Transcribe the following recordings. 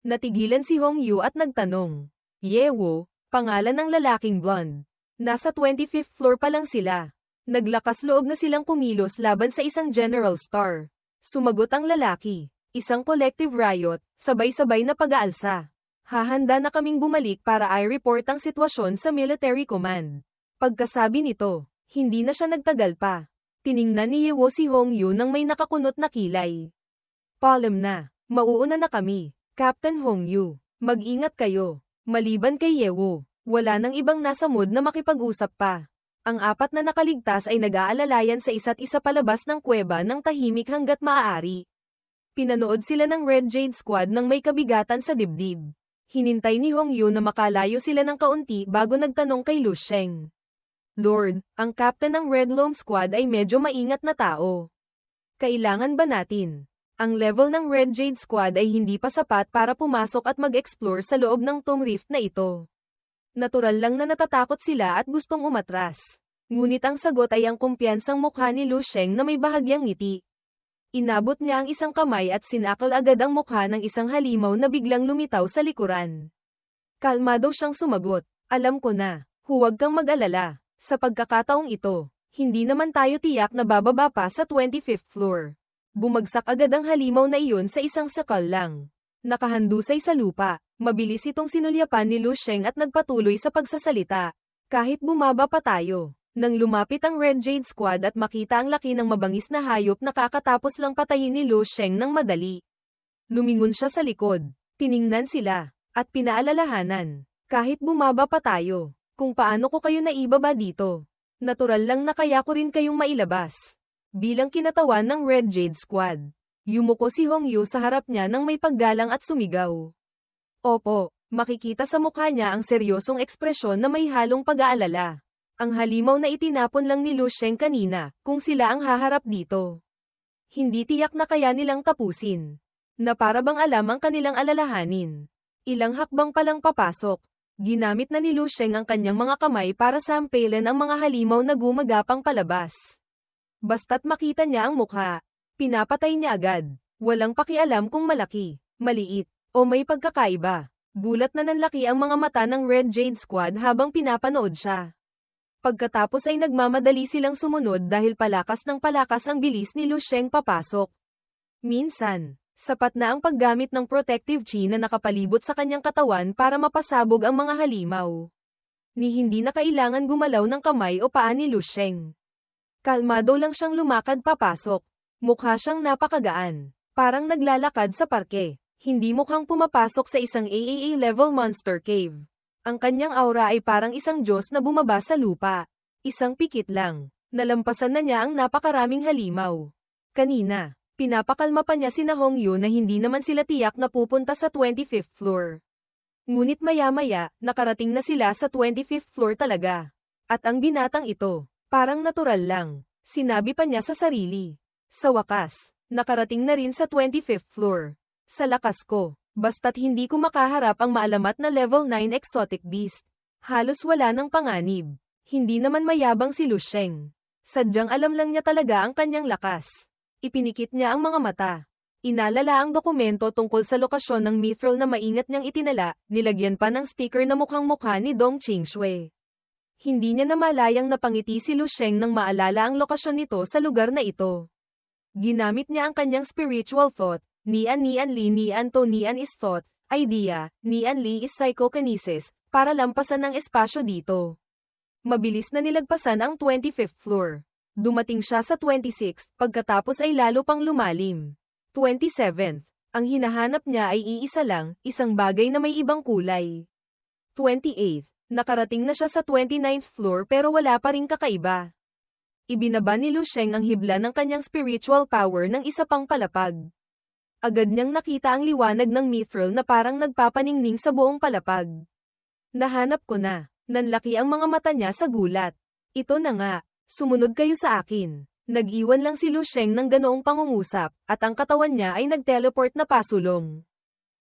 Natigilan si Hong Yu at nagtanong. Yewo, pangalan ng lalaking blonde. Nasa 25th floor pa lang sila. Naglakas loob na silang kumilos laban sa isang general store. Sumagot ang lalaki. Isang collective riot, sabay-sabay na pag-aalsa. Hahanda na kaming bumalik para i-report ang sitwasyon sa military command. Pagkasabi nito, hindi na siya nagtagal pa. Tiningnan ni Yewo si Hong Yu nang may nakakunot na kilay. Paalam na, mauuna na kami. Captain Hong Yu, mag-ingat kayo. Maliban kay Yewo, wala nang ibang nasa mood na makipag-usap pa. Ang apat na nakaligtas ay nag-aalalayan sa isa't isa palabas ng kuweba ng tahimik hanggat maaari. Pinanood sila ng Red Jade Squad nang may kabigatan sa dibdib. Hinintay ni Hong Yu na makalayo sila ng kaunti bago nagtanong kay Lu Sheng. Lord, ang captain ng Red Loam Squad ay medyo maingat na tao. Kailangan ba natin? Ang level ng Red Jade Squad ay hindi pa sapat para pumasok at mag-explore sa loob ng Tomb Rift na ito. Natural lang na natatakot sila at gustong umatras. Ngunit ang sagot ay ang kumpiyansang mukha ni Lu Sheng na may bahagyang ngiti. Inabot niya ang isang kamay at sinakal agad ang mukha ng isang halimaw na biglang lumitaw sa likuran. Kalmado siyang sumagot, alam ko na, huwag kang mag-alala. Sa pagkakataong ito, hindi naman tayo tiyak na bababa pa sa 25th floor. Bumagsak agad ang halimaw na iyon sa isang sakal lang. Nakahandusay sa lupa, mabilis itong sinulyapan ni Lu Sheng at nagpatuloy sa pagsasalita. Kahit bumaba pa tayo, nang lumapit ang Red Jade Squad at makita ang laki ng mabangis na hayop na kakatapos lang patayin ni Lu Sheng ng madali. Lumingon siya sa likod, tiningnan sila, at pinaalalahanan. Kahit bumaba pa tayo, kung paano ko kayo naibaba dito. Natural lang na kaya ko rin kayong mailabas. Bilang kinatawan ng Red Jade Squad, yumuko si Hong Yu sa harap niya nang may paggalang at sumigaw. Opo, makikita sa mukha niya ang seryosong ekspresyon na may halong pag-aalala. Ang halimaw na itinapon lang ni Lu Sheng kanina, kung sila ang haharap dito. Hindi tiyak na kaya nilang tapusin. Na para bang alam ang kanilang alalahanin. Ilang hakbang palang papasok. Ginamit na ni Lu Sheng ang kanyang mga kamay para sampailan ang mga halimaw na gumagapang palabas. Basta't makita niya ang mukha, pinapatay niya agad. Walang pakialam kung malaki, maliit, o may pagkakaiba. Gulat na nanlaki ang mga mata ng Red Jade Squad habang pinapanood siya. Pagkatapos ay nagmamadali silang sumunod dahil palakas ng palakas ang bilis ni Lu Sheng papasok. Minsan, sapat na ang paggamit ng protective chi na nakapalibot sa kanyang katawan para mapasabog ang mga halimaw. Ni hindi na kailangan gumalaw ng kamay o paa ni Lu Sheng. Kalmado lang siyang lumakad papasok. Mukha siyang napakagaan. Parang naglalakad sa parke. Hindi mukhang pumapasok sa isang AAA-level monster cave. Ang kanyang aura ay parang isang Diyos na bumaba sa lupa. Isang pikit lang. Nalampasan na niya ang napakaraming halimaw. Kanina, pinapakalma pa niya sina Hong Yu na hindi naman sila tiyak na pupunta sa 25th floor. Ngunit maya-maya, nakarating na sila sa 25th floor talaga. At ang binatang ito, parang natural lang, sinabi pa niya sa sarili. Sa wakas, nakarating na rin sa 25th floor. Sa lakas ko, basta't hindi ko makaharap ang maalamat na level 9 exotic beast. Halos wala ng panganib. Hindi naman mayabang si Lu Sheng. Sadyang alam lang niya talaga ang kanyang lakas. Ipinikit niya ang mga mata. Inalala ang dokumento tungkol sa lokasyon ng mithril na maingat niyang itinala, nilagyan pa ng sticker na mukhang-mukha ni Dong Qingshui. Hindi niya namalayang napangiti si Lu Sheng nang maalala ang lokasyon nito sa lugar na ito. Ginamit niya ang kanyang spiritual thought, Nian Nian Li Nian To Nian is thought, idea, Nian Li is psychokinesis, para lampasan ang espasyo dito. Mabilis na nilagpasan ang 25th floor. Dumating siya sa 26th, pagkatapos ay lalo pang lumalim. 27th, ang hinahanap niya ay iisa lang, isang bagay na may ibang kulay. 28th, nakarating na siya sa 29th floor pero wala pa ring kakaiba. Ibinaba ni Lu Sheng ang hibla ng kanyang spiritual power ng isa pang palapag. Agad niyang nakita ang liwanag ng mithril na parang nagpapaningning sa buong palapag. Nahanap ko na, nanlaki ang mga mata niya sa gulat. Ito na nga, sumunod kayo sa akin. Nag-iwan lang si Lu Sheng ng ganoong pangungusap, at ang katawan niya ay nag-teleport na pasulong.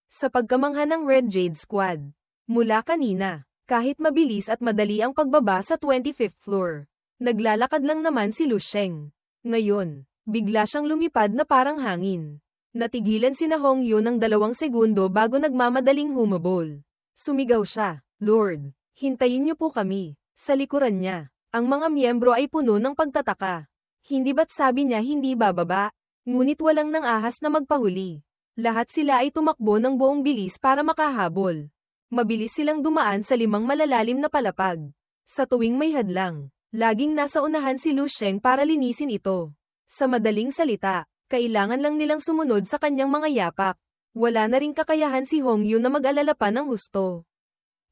Sa pagkamangha ng Red Jade Squad. Mula kanina, kahit mabilis at madali ang pagbaba sa 25th floor. Naglalakad lang naman si Lu Sheng. Ngayon, bigla siyang lumipad na parang hangin. Natigilan sina Hongyu ng 2 segundo bago nagmamadaling humabol. Sumigaw siya, "Lord, hintayin niyo po kami." Sa likuran niya, ang mga miyembro ay puno ng pagtataka. Hindi ba't sabi niya hindi bababa? Ngunit walang nang ahas na magpahuli. Lahat sila ay tumakbo ng buong bilis para makahabol. Mabilis silang dumaan sa 5 malalalim na palapag. Sa tuwing may hadlang, laging nasa unahan si Lu Sheng para linisin ito. Sa madaling salita, kailangan lang nilang sumunod sa kanyang mga yapak. Wala na ring kakayahan si Hongyu na mag-alala pa ng husto.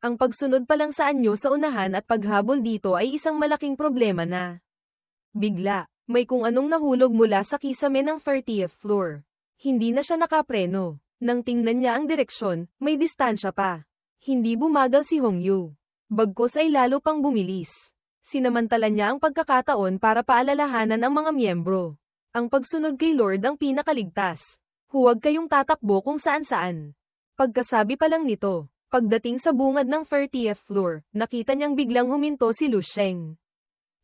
Ang pagsunod pa lang sa anyo sa unahan at paghabol dito ay isang malaking problema na. Bigla, may kung anong nahulog mula sa kisame ng 30th floor. Hindi na siya nakapreno. Nang tingnan niya ang direksyon, may distansya pa. Hindi bumagal si Hongyu. Bagkus ay lalo pang bumilis. Sinamantala niya ang pagkakataon para paalalahanan ang mga miyembro. Ang pagsunod kay Lord ang pinakaligtas. Huwag kayong tatakbo kung saan-saan. Pagkasabi pa lang nito, pagdating sa bungad ng 30th floor, nakita niyang biglang huminto si Lu Sheng.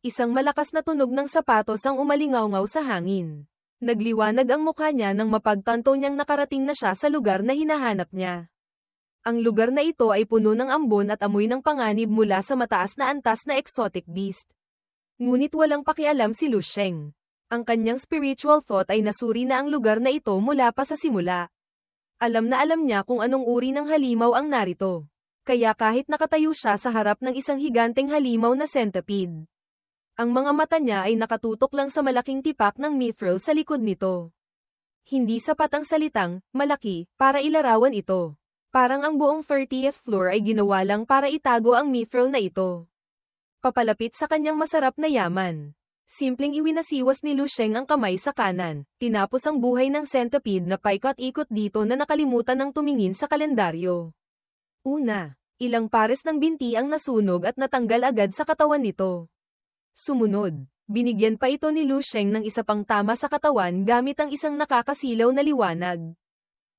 Isang malakas na tunog ng sapatos ang umalingaw-ngaw sa hangin. Nagliwanag ang mukha niya nang mapagtanto niyang nakarating na siya sa lugar na hinahanap niya. Ang lugar na ito ay puno ng ambon at amoy ng panganib mula sa mataas na antas na exotic beast. Ngunit walang pakialam si Lu Sheng. Ang kanyang spiritual thought ay nasuri na ang lugar na ito mula pa sa simula. Alam na alam niya kung anong uri ng halimaw ang narito. Kaya kahit nakatayo siya sa harap ng isang higanteng halimaw na centipede, ang mga mata niya ay nakatutok lang sa malaking tipak ng mithril sa likod nito. Hindi sapat ang salitang, malaki, para ilarawan ito. Parang ang buong 30th floor ay ginawa lang para itago ang mithril na ito. Papalapit sa kanyang masarap na yaman. Simpleng iwinasiwas ni Lu Sheng ang kamay sa kanan, tinapos ang buhay ng centipede na paikot-ikot dito na nakalimutan ng tumingin sa kalendaryo. Una, ilang pares ng binti ang nasunog at natanggal agad sa katawan nito. Sumunod, binigyan pa ito ni Lu Sheng ng isa pang tama sa katawan gamit ang isang nakakasilaw na liwanag.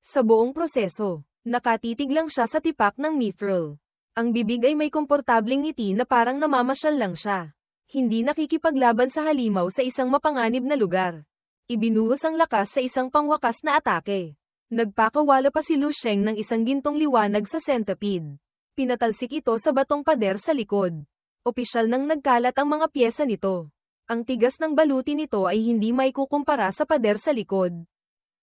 Sa buong proseso, nakatitig lang siya sa tipak ng mithril. Ang bibig ay may komportableng ngiti na parang namamasyal lang siya. Hindi nakikipaglaban sa halimaw sa isang mapanganib na lugar. Ibinuhos ang lakas sa isang pangwakas na atake. Nagpakawala pa si Lu Sheng ng isang gintong liwanag sa centipede. Pinatalsik ito sa batong pader sa likod. Opisyal nang nagkalat ang mga pyesa nito. Ang tigas ng baluti nito ay hindi maikukumpara sa pader sa likod.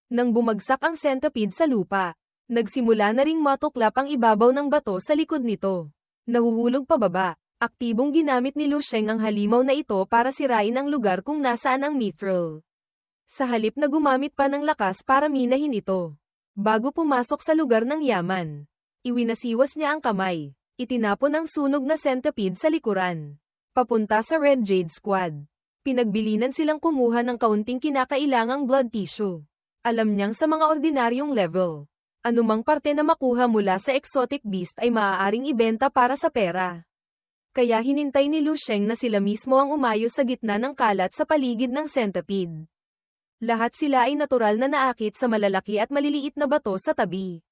Nang bumagsak ang centipede sa lupa, nagsimula na ring matuklap ang ibabaw ng bato sa likod nito. Nahuhulog pababa. Aktibong ginamit ni Lu Sheng ang halimaw na ito para sirain ang lugar kung nasaan ang mithril. Sa halip na gumamit pa ng lakas para minahin ito. Bago pumasok sa lugar ng yaman, iwinasiwas niya ang kamay. Itinapon ang sunog na centipede sa likuran. Papunta sa Red Jade Squad. Pinagbilinan silang kumuha ng kaunting kinakailangang blood tissue. Alam niyang sa mga ordinaryong level, anumang parte na makuha mula sa exotic beast ay maaaring ibenta para sa pera. Kaya hinintay ni Lu Sheng na sila mismo ang umayo sa gitna ng kalat sa paligid ng centipede. Lahat sila ay natural na naakit sa malalaki at maliliit na bato sa tabi.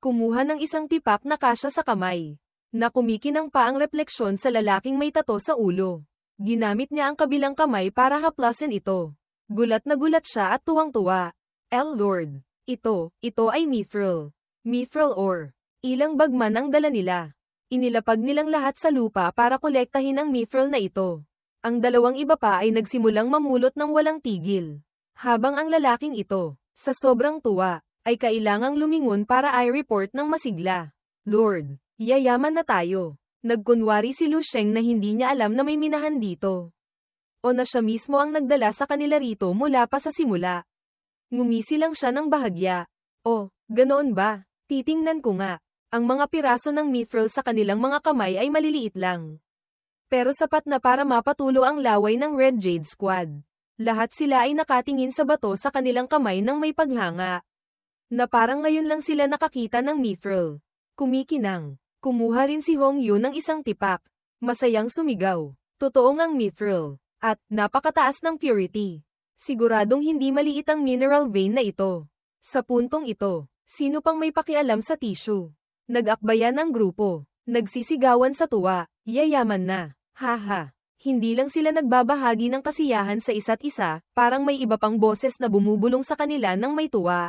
Kumuha ng isang tipak na kasya sa kamay, na kumikinang pa ang refleksyon sa lalaking may tato sa ulo. Ginamit niya ang kabilang kamay para haplasin ito. Gulat na gulat siya at tuwang-tuwa. Lord, ito ay mithril. Mithril ore. Ilang bagman ang dala nila. Inilapag nilang lahat sa lupa para kolektahin ang mithril na ito. Ang dalawang iba pa ay nagsimulang mamulot ng walang tigil. Habang ang lalaking ito, sa sobrang tuwa, ay kailangang lumingon para i-report ng masigla. Lord, yayaman na tayo. Nagkunwari si Lu Sheng na hindi niya alam na may minahan dito. O na siya mismo ang nagdala sa kanila rito mula pa sa simula. Ngumisi lang siya ng bahagya. Oh, ganoon ba? Titingnan ko nga. Ang mga piraso ng mithril sa kanilang mga kamay ay maliliit lang. Pero sapat na para mapatulo ang laway ng Red Jade Squad. Lahat sila ay nakatingin sa bato sa kanilang kamay nang may paghanga. Na parang ngayon lang sila nakakita ng mithril. Kumikinang. Kumuha rin si Hongyu ng isang tipak. Masayang sumigaw. Totoong ang mithril. At napakataas ng purity. Siguradong hindi maliit ang mineral vein na ito. Sa puntong ito, sino pang may pakialam sa tissue? Nag-akbayan ang grupo. Nagsisigawan sa tuwa. Yayaman na. Haha. Hindi lang sila nagbabahagi ng kasiyahan sa isa't isa, parang may iba pang boses na bumubulong sa kanila ng may tuwa.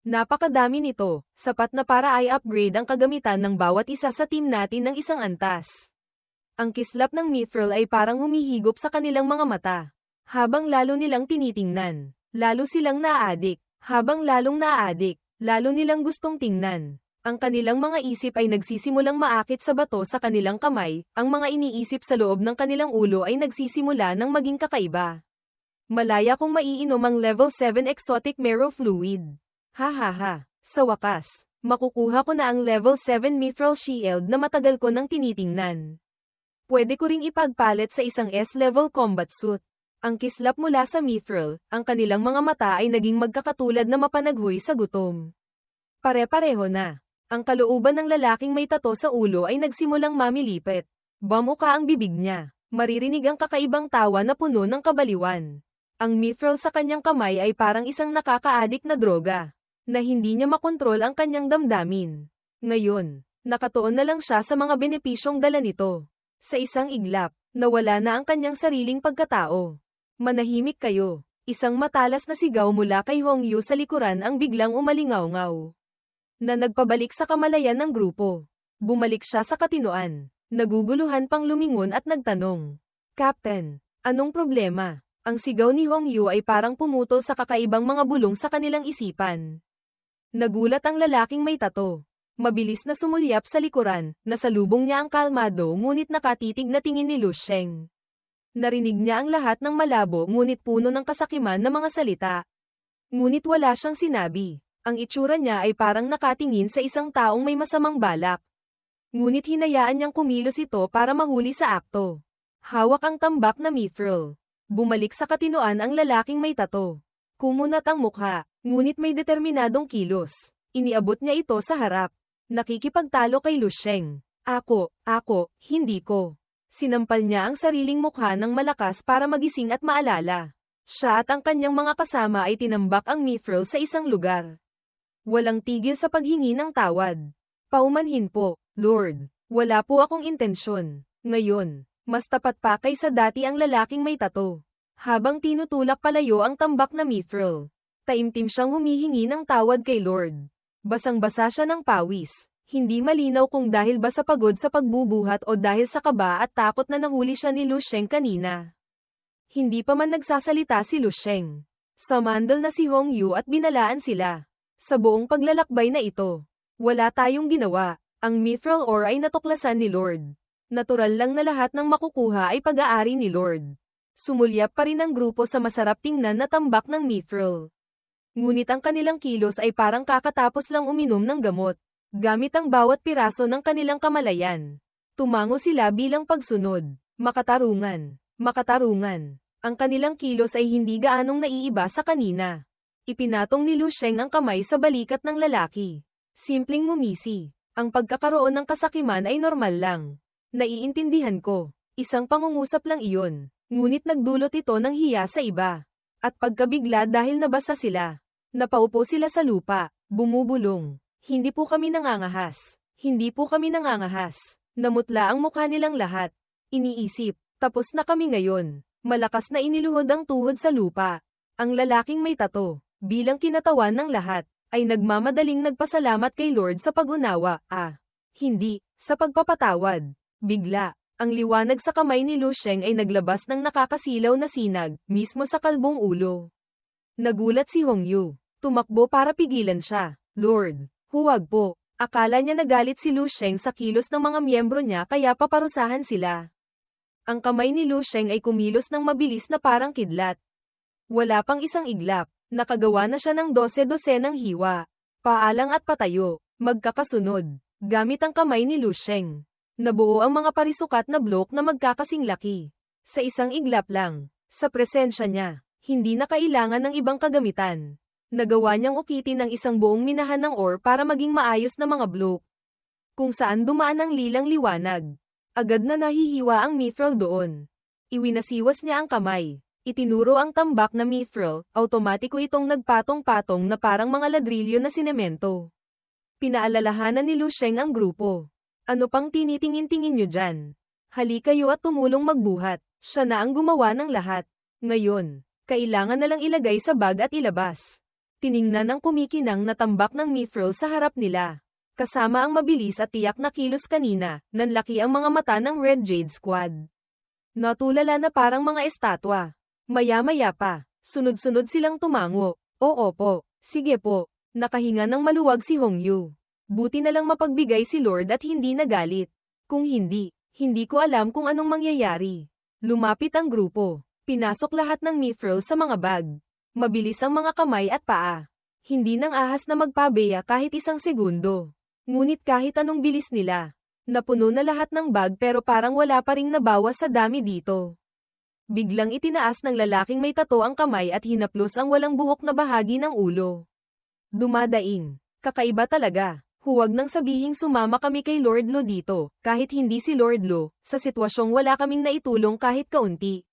Napakadami nito, sapat na para i-upgrade ang kagamitan ng bawat isa sa team natin ng isang antas. Ang kislap ng Mithril ay parang humihigop sa kanilang mga mata. Habang lalo nilang tinitingnan, lalo silang naaadik. Habang lalong naaadik, lalo nilang gustong tingnan. Ang kanilang mga isip ay nagsisimulang maakit sa bato sa kanilang kamay, ang mga iniisip sa loob ng kanilang ulo ay nagsisimula ng maging kakaiba. Malaya kung maiinom ang level 7 exotic marrow fluid. Ha. Sa wakas, makukuha ko na ang level 7 mithril shield na matagal ko nang tinitingnan. Pwede ko ring ipagpalit sa isang S-level combat suit. Ang kislap mula sa mithril, ang kanilang mga mata ay naging magkakatulad na mapanaghoy sa gutom. Pare-pareho na. Ang kalooban ng lalaking may tato sa ulo ay nagsimulang mamilipit. Bamuka ang bibig niya. Maririnig ang kakaibang tawa na puno ng kabaliwan. Ang mithril sa kanyang kamay ay parang isang nakakaadik na droga, na hindi niya makontrol ang kanyang damdamin. Ngayon, nakatuon na lang siya sa mga benepisyong dala nito. Sa isang iglap, nawala na ang kanyang sariling pagkatao. Manahimik kayo. Isang matalas na sigaw mula kay Hongyu sa likuran ang biglang umalingaw-ngaw. Na nagpabalik sa kamalayan ng grupo. Bumalik siya sa katinoan. Naguguluhan pang lumingon at nagtanong. Captain, anong problema? Ang sigaw ni Hongyu ay parang pumutol sa kakaibang mga bulong sa kanilang isipan. Nagulat ang lalaking may tato. Mabilis na sumulyap sa likuran, nasalubong niya ang kalmado ngunit nakatitig na tingin ni Lu Sheng. Narinig niya ang lahat ng malabo ngunit puno ng kasakiman na mga salita. Ngunit wala siyang sinabi. Ang itsura niya ay parang nakatingin sa isang taong may masamang balak. Ngunit hinayaan niyang kumilos ito para mahuli sa akto. Hawak ang tambak na mithril. Bumalik sa katinoan ang lalaking may tato. Kumunat ang mukha, ngunit may determinadong kilos. Iniabot niya ito sa harap. Nakikipagtalo kay Lu Sheng. Ako, hindi ko. Sinampal niya ang sariling mukha ng malakas para magising at maalala. Siya at ang kanyang mga kasama ay tinambak ang mithril sa isang lugar. Walang tigil sa paghingi ng tawad. Paumanhin po, Lord. Wala po akong intensyon. Ngayon, mas tapat pa kaysa dati ang lalaking may tato. Habang tinutulak palayo ang tambak na mithril, taimtim siyang humihingi ng tawad kay Lord. Basang-basa siya ng pawis. Hindi malinaw kung dahil ba sa pagod sa pagbubuhat o dahil sa kaba at takot na nahuli siya ni Lu Sheng kanina. Hindi pa man nagsasalita si Lu Sheng. Sumandal na si Hongyu at binalaan sila. Sa buong paglalakbay na ito, wala tayong ginawa. Ang mithril ore ay natuklasan ni Lord. Natural lang na lahat ng makukuha ay pag-aari ni Lord. Sumulyap pa rin ang grupo sa masarap tingnan na tambak ng mithril. Ngunit ang kanilang kilos ay parang kakatapos lang uminom ng gamot. Gamit ang bawat piraso ng kanilang kamalayan. Tumango sila bilang pagsunod. Makatarungan. Ang kanilang kilos ay hindi gaanong naiiba sa kanina. Ipinatong ni Lu Sheng ang kamay sa balikat ng lalaki. Simpleng ngumisi. Ang pagkakaroon ng kasakiman ay normal lang. Naiintindihan ko. Isang pangungusap lang iyon. Ngunit nagdulot ito ng hiya sa iba. At pagkabigla dahil nabasa sila. Napaupo sila sa lupa. Bumubulong. Hindi po kami nangangahas. Namutla ang mukha nilang lahat. Iniisip, tapos na kami ngayon. Malakas na iniluhod ang tuhod sa lupa. Ang lalaking may tato, bilang kinatawan ng lahat, ay nagmamadaling nagpasalamat kay Lord sa pag-unawa, hindi, sa pagpapatawad. Bigla, ang liwanag sa kamay ni Lu Sheng ay naglabas ng nakakasilaw na sinag, mismo sa kalbong ulo. Nagulat si Hongyu. Tumakbo para pigilan siya. Lord, huwag po. Akala niya nagalit si Lu Sheng sa kilos ng mga miyembro niya kaya paparusahan sila. Ang kamay ni Lu Sheng ay kumilos ng mabilis na parang kidlat. Wala pang isang iglap, nakagawa na siya ng 12-12 ng hiwa. Paalang at patayo, magkakasunod, gamit ang kamay ni Lu Sheng. Nabuo ang mga parisukat na blok na magkakasing laki. Sa isang iglap lang, sa presensya niya, hindi na kailangan ng ibang kagamitan. Nagawa niyang ukitin ang isang buong minahan ng ore para maging maayos na mga blok. Kung saan dumaan ang lilang liwanag. Agad na nahihiwa ang mithril doon. Iwinasiwas niya ang kamay. Itinuro ang tambak na mithril, automatiko itong nagpatong-patong na parang mga ladrilyo na sinemento. Pinaalalahanan ni Lu Sheng ang grupo. Ano pang tinitingin-tingin niyo dyan? Hali kayo at tumulong magbuhat. Siya na ang gumawa ng lahat. Ngayon, kailangan na lang ilagay sa bag at ilabas. Tiningnan ng kumikinang na tambak ng mithril sa harap nila. Kasama ang mabilis at tiyak na kilos kanina, nanlaki ang mga mata ng Red Jade Squad. Natulala na parang mga estatwa. Maya-maya pa, sunod-sunod silang tumango. Oo po, sige po. Nakahinga ng maluwag si Hongyu. Buti na lang mapagbigay si Lord at hindi nagalit. Kung hindi, hindi ko alam kung anong mangyayari. Lumapit ang grupo. Pinasok lahat ng mithril sa mga bag. Mabilis ang mga kamay at paa. Hindi nang ahas na magpabeya kahit isang segundo. Ngunit kahit anong bilis nila, napuno na lahat ng bag pero parang wala pa ring nabawas sa dami dito. Biglang itinaas ng lalaking may tato ang kamay at hinaplos ang walang buhok na bahagi ng ulo. Dumadaing. Kakaiba talaga. Huwag nang sabihing sumama kami kay Lord Lo dito, kahit hindi si Lord Lo, sa sitwasyong wala kaming naitulong kahit kaunti.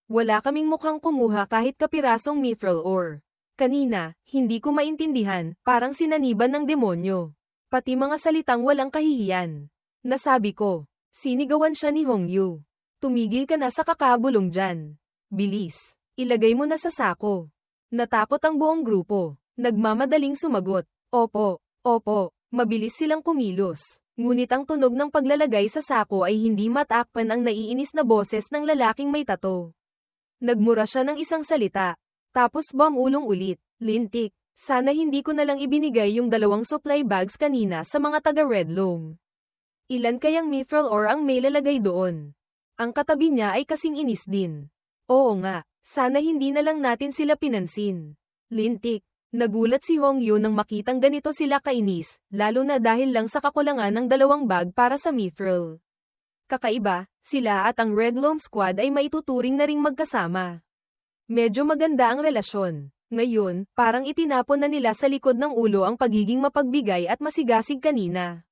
Wala kaming mukhang kumuha kahit kapirasong mithril ore. Kanina, hindi ko maintindihan, parang sinaniban ng demonyo. Pati mga salitang walang kahihiyan. Nasabi ko, sinigawan siya ni Hongyu. Tumigil ka na sa kakabulong dyan. Bilis, ilagay mo na sa sako. Natakot ang buong grupo. Nagmamadaling sumagot. Opo, opo, mabilis silang kumilos. Ngunit ang tunog ng paglalagay sa sako ay hindi matakpan ang naiinis na boses ng lalaking may tato. Nagmura siya ng isang salita. Tapos bumulong ulit. Lintik. Sana hindi ko na lang ibinigay yung 2 supply bags kanina sa mga taga-Red Loam. Ilan kayang mithril ore ang may lalagay doon? Ang katabi niya ay kasing inis din. Oo nga, sana hindi na lang natin sila pinansin. Lintik. Nagulat si Hongyu nang makitang ganito sila kainis, lalo na dahil lang sa kakulangan ng 2 bag para sa mithril. Kakaiba, sila at ang Red Loam Squad ay maituturing na ring magkasama. Medyo maganda ang relasyon. Ngayon, parang itinapon na nila sa likod ng ulo ang pagiging mapagbigay at masigasig kanina.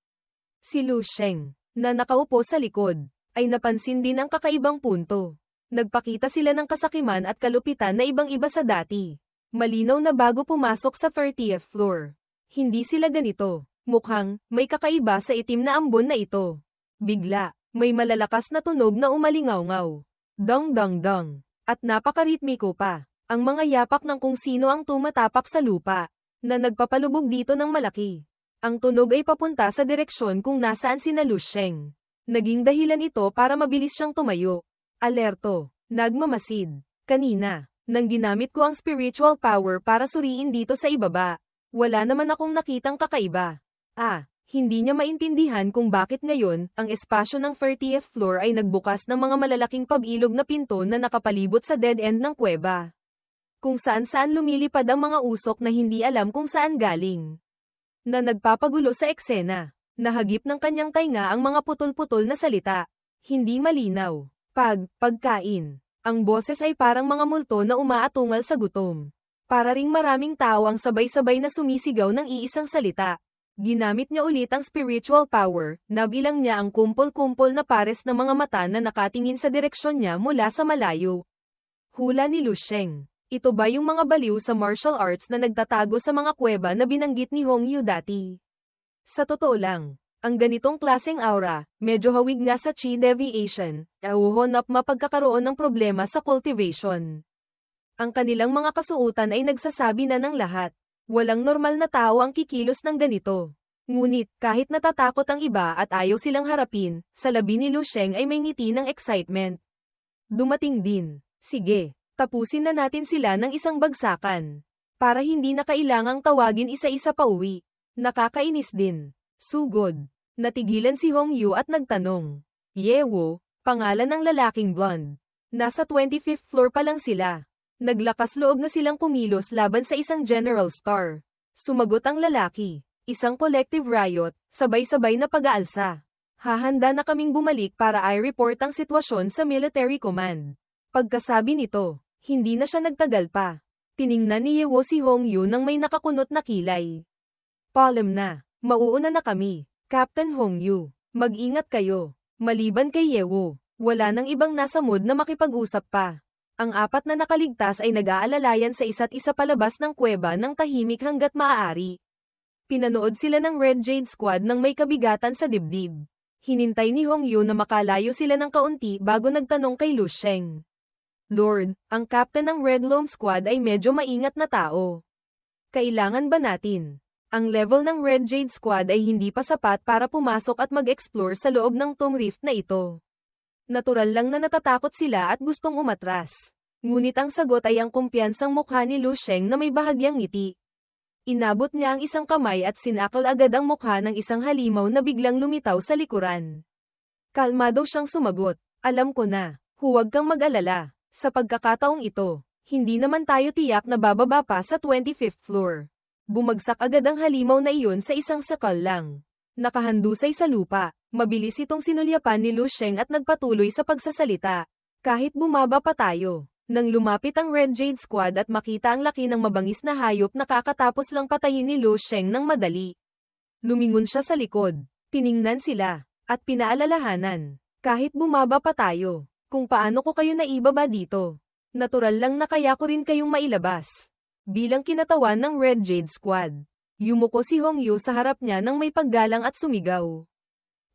Si Lu Sheng, na nakaupo sa likod, ay napansin din ang kakaibang punto. Nagpakita sila ng kasakiman at kalupitan na ibang-iba sa dati. Malinaw na bago pumasok sa 30th floor. Hindi sila ganito. Mukhang, may kakaiba sa itim na ambon na ito. Bigla, may malalakas na tunog na umalingaw-ngaw. Dong-dong-dong. At napakaritmiko pa. Ang mga yapak ng kung sino ang tumatapak sa lupa, na nagpapalubog dito ng malaki. Ang tunog ay papunta sa direksyon kung nasaan sina Lu Sheng. Naging dahilan ito para mabilis siyang tumayo. Alerto. Nagmamasid. Kanina, nang ginamit ko ang spiritual power para suriin dito sa ibaba, wala naman akong nakitang kakaiba. Hindi niya maintindihan kung bakit ngayon, ang espasyo ng 30th floor ay nagbukas ng mga malalaking pabilog na pinto na nakapalibot sa dead end ng kuweba. Kung saan-saan lumilipad ang mga usok na hindi alam kung saan galing. Na nagpapagulo sa eksena. Nahagip ng kanyang tainga ang mga putol-putol na salita. Hindi malinaw. Pagkain. Ang boses ay parang mga multo na umaatungal sa gutom. Para ring maraming tao ang sabay-sabay na sumisigaw ng iisang salita. Ginamit niya ulit ang spiritual power, nabilang niya ang kumpol-kumpol na pares na mga mata na nakatingin sa direksyon niya mula sa malayo. Hula ni Lu Sheng. Ito ba yung mga baliw sa martial arts na nagtatago sa mga kuweba na binanggit ni Hongyu dati? Sa totoo lang, ang ganitong klaseng aura, medyo hawig nga sa chi deviation, nahuhonap mapagkakaroon ng problema sa cultivation. Ang kanilang mga kasuotan ay nagsasabi na ng lahat. Walang normal na tao ang kikilos ng ganito. Ngunit, kahit natatakot ang iba at ayaw silang harapin, sa labi ni Lu Sheng ay may ngiti ng excitement. Dumating din. Sige. Tapusin na natin sila ng isang bagsakan. Para hindi na kailangang tawagin isa-isa pa uwi. Nakakainis din. Sugod. Natigilan si Hongyu at nagtanong. Yewo, pangalan ng lalaking blonde. Nasa 25th floor pa lang sila. Naglakas loob na silang kumilos laban sa isang general store. Sumagot ang lalaki. Isang collective riot, sabay-sabay na pag-aalsa. Hahanda na kaming bumalik para i-report ang sitwasyon sa military command. Pagkasabi nito, hindi na siya nagtagal pa. Tiningnan ni Yewo si Hongyu nang may nakakunot na kilay. Paalam na. Mauuna na kami. Captain Hongyu. Mag-ingat kayo. Maliban kay Yewo, wala nang ibang nasa mood na makipag-usap pa. Ang 4 na nakaligtas ay nag-aalalayan sa isa't isa palabas ng kuweba ng tahimik hanggat maaari. Pinanood sila ng Red Jade Squad nang may kabigatan sa dibdib. Hinintay ni Hong Yu na makalayo sila ng kaunti bago nagtanong kay Lu Sheng. Lord, ang captain ng Red Loam Squad ay medyo maingat na tao. Kailangan ba natin? Ang level ng Red Jade Squad ay hindi pa sapat para pumasok at mag-explore sa loob ng Tomb Rift na ito. Natural lang na natatakot sila at gustong umatras. Ngunit ang sagot ay ang kumpiyansang mukha ni Lu Sheng na may bahagyang ngiti. Inabot niya ang isang kamay at sinakal agad ang mukha ng isang halimaw na biglang lumitaw sa likuran. Kalmado siyang sumagot, alam ko na, huwag kang mag-alala. Sa pagkakataong ito, hindi naman tayo tiyak na bababa pa sa 25th floor. Bumagsak agad ang halimaw na iyon sa isang sakal lang. Nakahandusay sa lupa, mabilis itong sinulyapan ni Lu Sheng at nagpatuloy sa pagsasalita. Kahit bumaba pa tayo. Nang lumapit ang Red Jade Squad at makita ang laki ng mabangis na hayop na kakatapos lang patayin ni Lu Sheng ng madali. Lumingon siya sa likod, tiningnan sila, at pinaalalahanan. Kahit bumaba pa tayo, kung paano ko kayo naibaba dito. Natural lang na kaya ko rin kayong mailabas. Bilang kinatawan ng Red Jade Squad. Yumuko si Hong Yu sa harap niya nang may paggalang at sumigaw.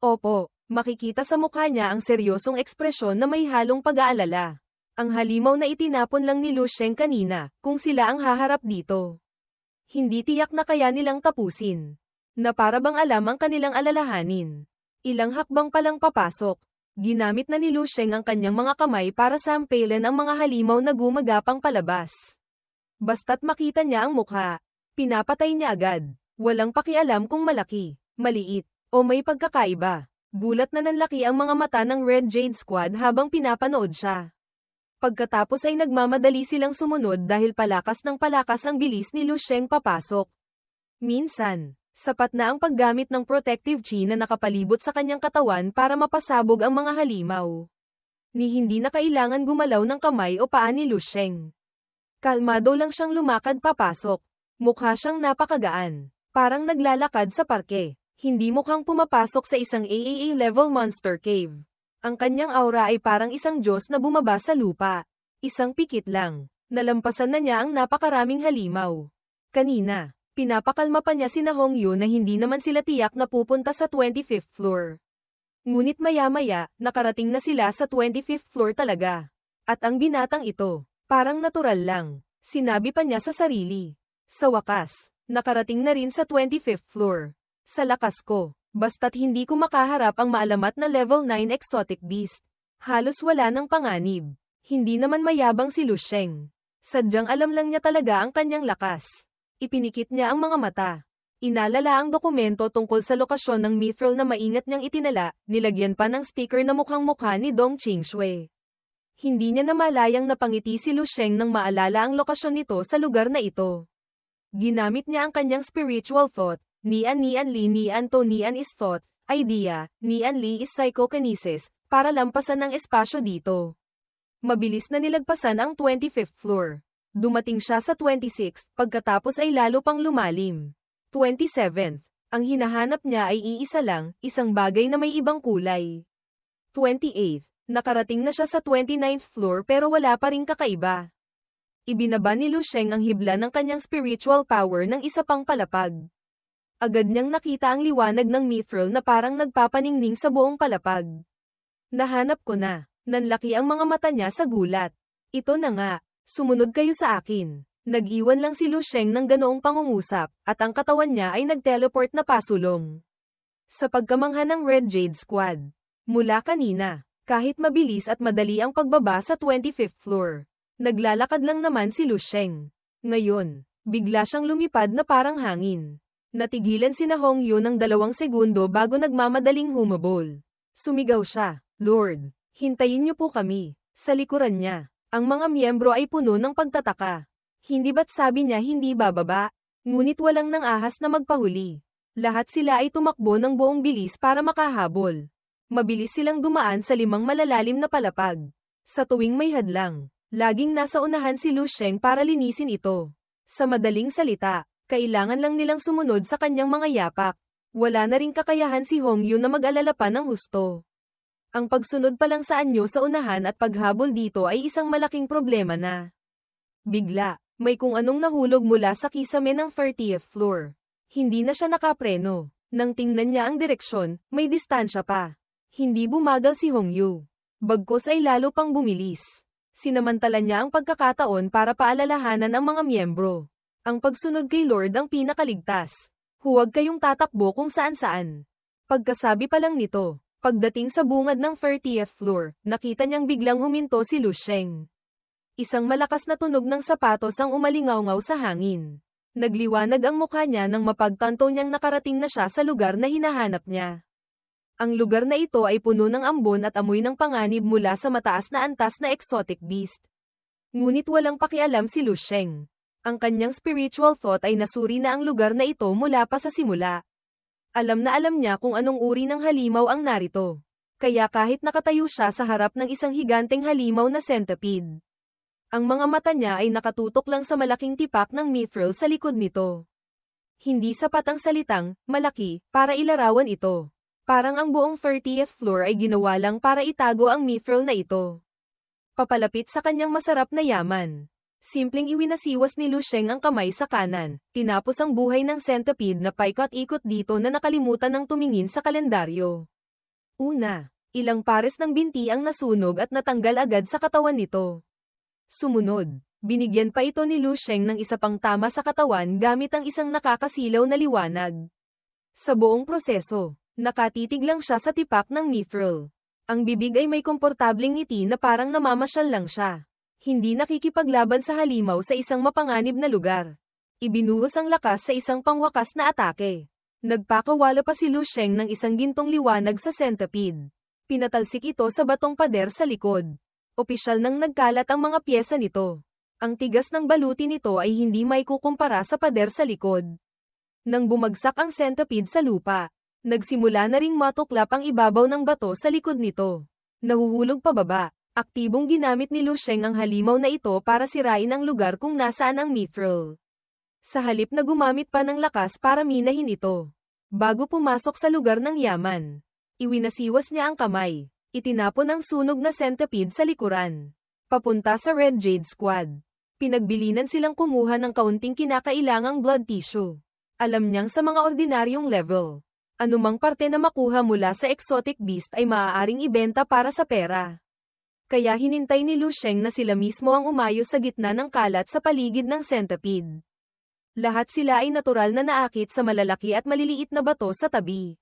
Opo, makikita sa mukha niya ang seryosong ekspresyon na may halong pag-aalala. Ang halimaw na itinapon lang ni Lu Sheng kanina, kung sila ang haharap dito. Hindi tiyak na kaya nilang tapusin. Na para bang alam ang kanilang alalahanin. Ilang hakbang palang papasok. Ginamit na ni Lu Sheng ang kanyang mga kamay para sampailan ang mga halimaw na gumagapang palabas. Basta't makita niya ang mukha, pinapatay niya agad. Walang pakialam kung malaki, maliit, o may pagkakaiba. Gulat na nanlaki ang mga mata ng Red Jade Squad habang pinapanood siya. Pagkatapos ay nagmamadali silang sumunod dahil palakas ng palakas ang bilis ni Lu Sheng papasok. Minsan, sapat na ang paggamit ng protective chi na nakapalibot sa kanyang katawan para mapasabog ang mga halimaw. Ni hindi na kailangan gumalaw ng kamay o paa ni Lu Sheng. Kalmado lang siyang lumakad papasok. Mukha siyang napakagaan. Parang naglalakad sa parke. Hindi mukhang pumapasok sa isang AAA-level monster cave. Ang kanyang aura ay parang isang Diyos na bumaba sa lupa. Isang pikit lang. Nalampasan na niya ang napakaraming halimaw. Kanina, pinapakalma pa niya sina Hong Yu na hindi naman sila tiyak na pupunta sa 25th floor. Ngunit maya-maya, nakarating na sila sa 25th floor talaga. At ang binatang ito, parang natural lang. Sinabi pa niya sa sarili. Sa wakas, nakarating na rin sa 25th floor. Sa lakas ko, basta't hindi ko makaharap ang maalamat na level 9 exotic beast. Halos wala ng panganib. Hindi naman mayabang si Lu Sheng. Sadyang alam lang niya talaga ang kanyang lakas. Ipinikit niya ang mga mata. Inalala ang dokumento tungkol sa lokasyon ng mithril na maingat niyang itinala, nilagyan pa ng sticker na mukhang-mukha ni Dong Qingshui. Hindi niya namalayang napangiti si Lu Sheng nang maalala ang lokasyon nito sa lugar na ito. Ginamit niya ang kanyang spiritual thought, Nian Li Nian To Nian is thought, idea, Nian Li is psychokinesis, para lampasan ang espasyo dito. Mabilis na nilagpasan ang 25th floor. Dumating siya sa 26th, pagkatapos ay lalo pang lumalim. 27th, ang hinahanap niya ay iisa lang, isang bagay na may ibang kulay. 28th, nakarating na siya sa 29th floor pero wala pa ring kakaiba. Ibinaba ni Lu Sheng ang hibla ng kanyang spiritual power ng isa pang palapag. Agad niyang nakita ang liwanag ng mithril na parang nagpapaningning sa buong palapag. Nahanap ko na, nanlaki ang mga mata niya sa gulat. Ito na nga. Sumunod kayo sa akin. Nag-iwan lang si Lu Sheng ng ganoong pangungusap, at ang katawan niya ay nag-teleport na pasulong. Sa pagkamangha ng Red Jade Squad. Mula kanina, kahit mabilis at madali ang pagbaba sa 25th floor, naglalakad lang naman si Lu Sheng. Ngayon, bigla siyang lumipad na parang hangin. Natigilan sina Hong Yu ng 2 segundo bago nagmamadaling humabol. Sumigaw siya, Lord, hintayin niyo po kami. Sa likuran niya. Ang mga miyembro ay puno ng pagtataka. Hindi ba't sabi niya hindi bababa? Ngunit walang nang ahas na magpahuli. Lahat sila ay tumakbo ng buong bilis para makahabol. Mabilis silang dumaan sa 5 malalalim na palapag. Sa tuwing may hadlang, laging nasa unahan si Lu Sheng para linisin ito. Sa madaling salita, kailangan lang nilang sumunod sa kanyang mga yapak. Wala na ring kakayahan si Hong Yu na mag-alala pa ng husto. Ang pagsunod pa lang sa anyo sa unahan at paghabol dito ay isang malaking problema na. Bigla, may kung anong nahulog mula sa kisame ng 30th floor. Hindi na siya nakapreno. Nang tingnan niya ang direksyon, may distansya pa. Hindi bumagal si Hongyu. Bagkus ay lalo pang bumilis. Sinamantala niya ang pagkakataon para paalalahanan ang mga miyembro. Ang pagsunod kay Lord ang pinakaligtas. Huwag kayong tatakbo kung saan-saan. Pagkasabi pa lang nito, pagdating sa bungad ng 30th floor, nakita niyang biglang huminto si Lu Sheng. Isang malakas na tunog ng sapatos ang umalingaw-ngaw sa hangin. Nagliwanag ang mukha niya nang mapagtanto niyang nakarating na siya sa lugar na hinahanap niya. Ang lugar na ito ay puno ng ambon at amoy ng panganib mula sa mataas na antas na exotic beast. Ngunit walang pakialam si Lu Sheng. Ang kanyang spiritual thought ay nasuri na ang lugar na ito mula pa sa simula. Alam na alam niya kung anong uri ng halimaw ang narito. Kaya kahit nakatayo siya sa harap ng isang higanteng halimaw na centipede, ang mga mata niya ay nakatutok lang sa malaking tipak ng mithril sa likod nito. Hindi sapat ang salitang, malaki, para ilarawan ito. Parang ang buong 30th floor ay ginawa lang para itago ang mithril na ito. Papalapit sa kanyang masarap na yaman. Simpleng iwinasiwas ni Lu Sheng ang kamay sa kanan, tinapos ang buhay ng centipede na paikot-ikot dito na nakalimutan ng tumingin sa kalendaryo. Una, ilang pares ng binti ang nasunog at natanggal agad sa katawan nito. Sumunod, binigyan pa ito ni Lu Sheng ng isa pang tama sa katawan gamit ang isang nakakasilaw na liwanag. Sa buong proseso, nakatitig lang siya sa tipak ng mithril. Ang bibig ay may komportableng ngiti na parang namamasyal lang siya. Hindi nakikipaglaban sa halimaw sa isang mapanganib na lugar. Ibinuhos ang lakas sa isang pangwakas na atake. Nagpakawala pa si Lu Sheng ng isang gintong liwanag sa centipede. Pinatalsik ito sa batong pader sa likod. Opisyal nang nagkalat ang mga pyesa nito. Ang tigas ng baluti nito ay hindi maikukumpara sa pader sa likod. Nang bumagsak ang centipede sa lupa, nagsimula na ring matuklap ang ibabaw ng bato sa likod nito. Nahuhulog pababa. Aktibong ginamit ni Lu Sheng ang halimaw na ito para sirain ang lugar kung nasaan ang mithril. Sa halip na gumamit pa ng lakas para minahin ito. Bago pumasok sa lugar ng yaman, iwinasiwas niya ang kamay. Itinapon ang sunog na centipede sa likuran. Papunta sa Red Jade Squad. Pinagbilinan silang kumuha ng kaunting kinakailangang blood tissue. Alam niyang sa mga ordinaryong level, anumang parte na makuha mula sa exotic beast ay maaaring ibenta para sa pera. Kaya hinintay ni Lu Sheng na sila mismo ang umayo sa gitna ng kalat sa paligid ng centipede. Lahat sila ay natural na naakit sa malalaki at maliliit na bato sa tabi.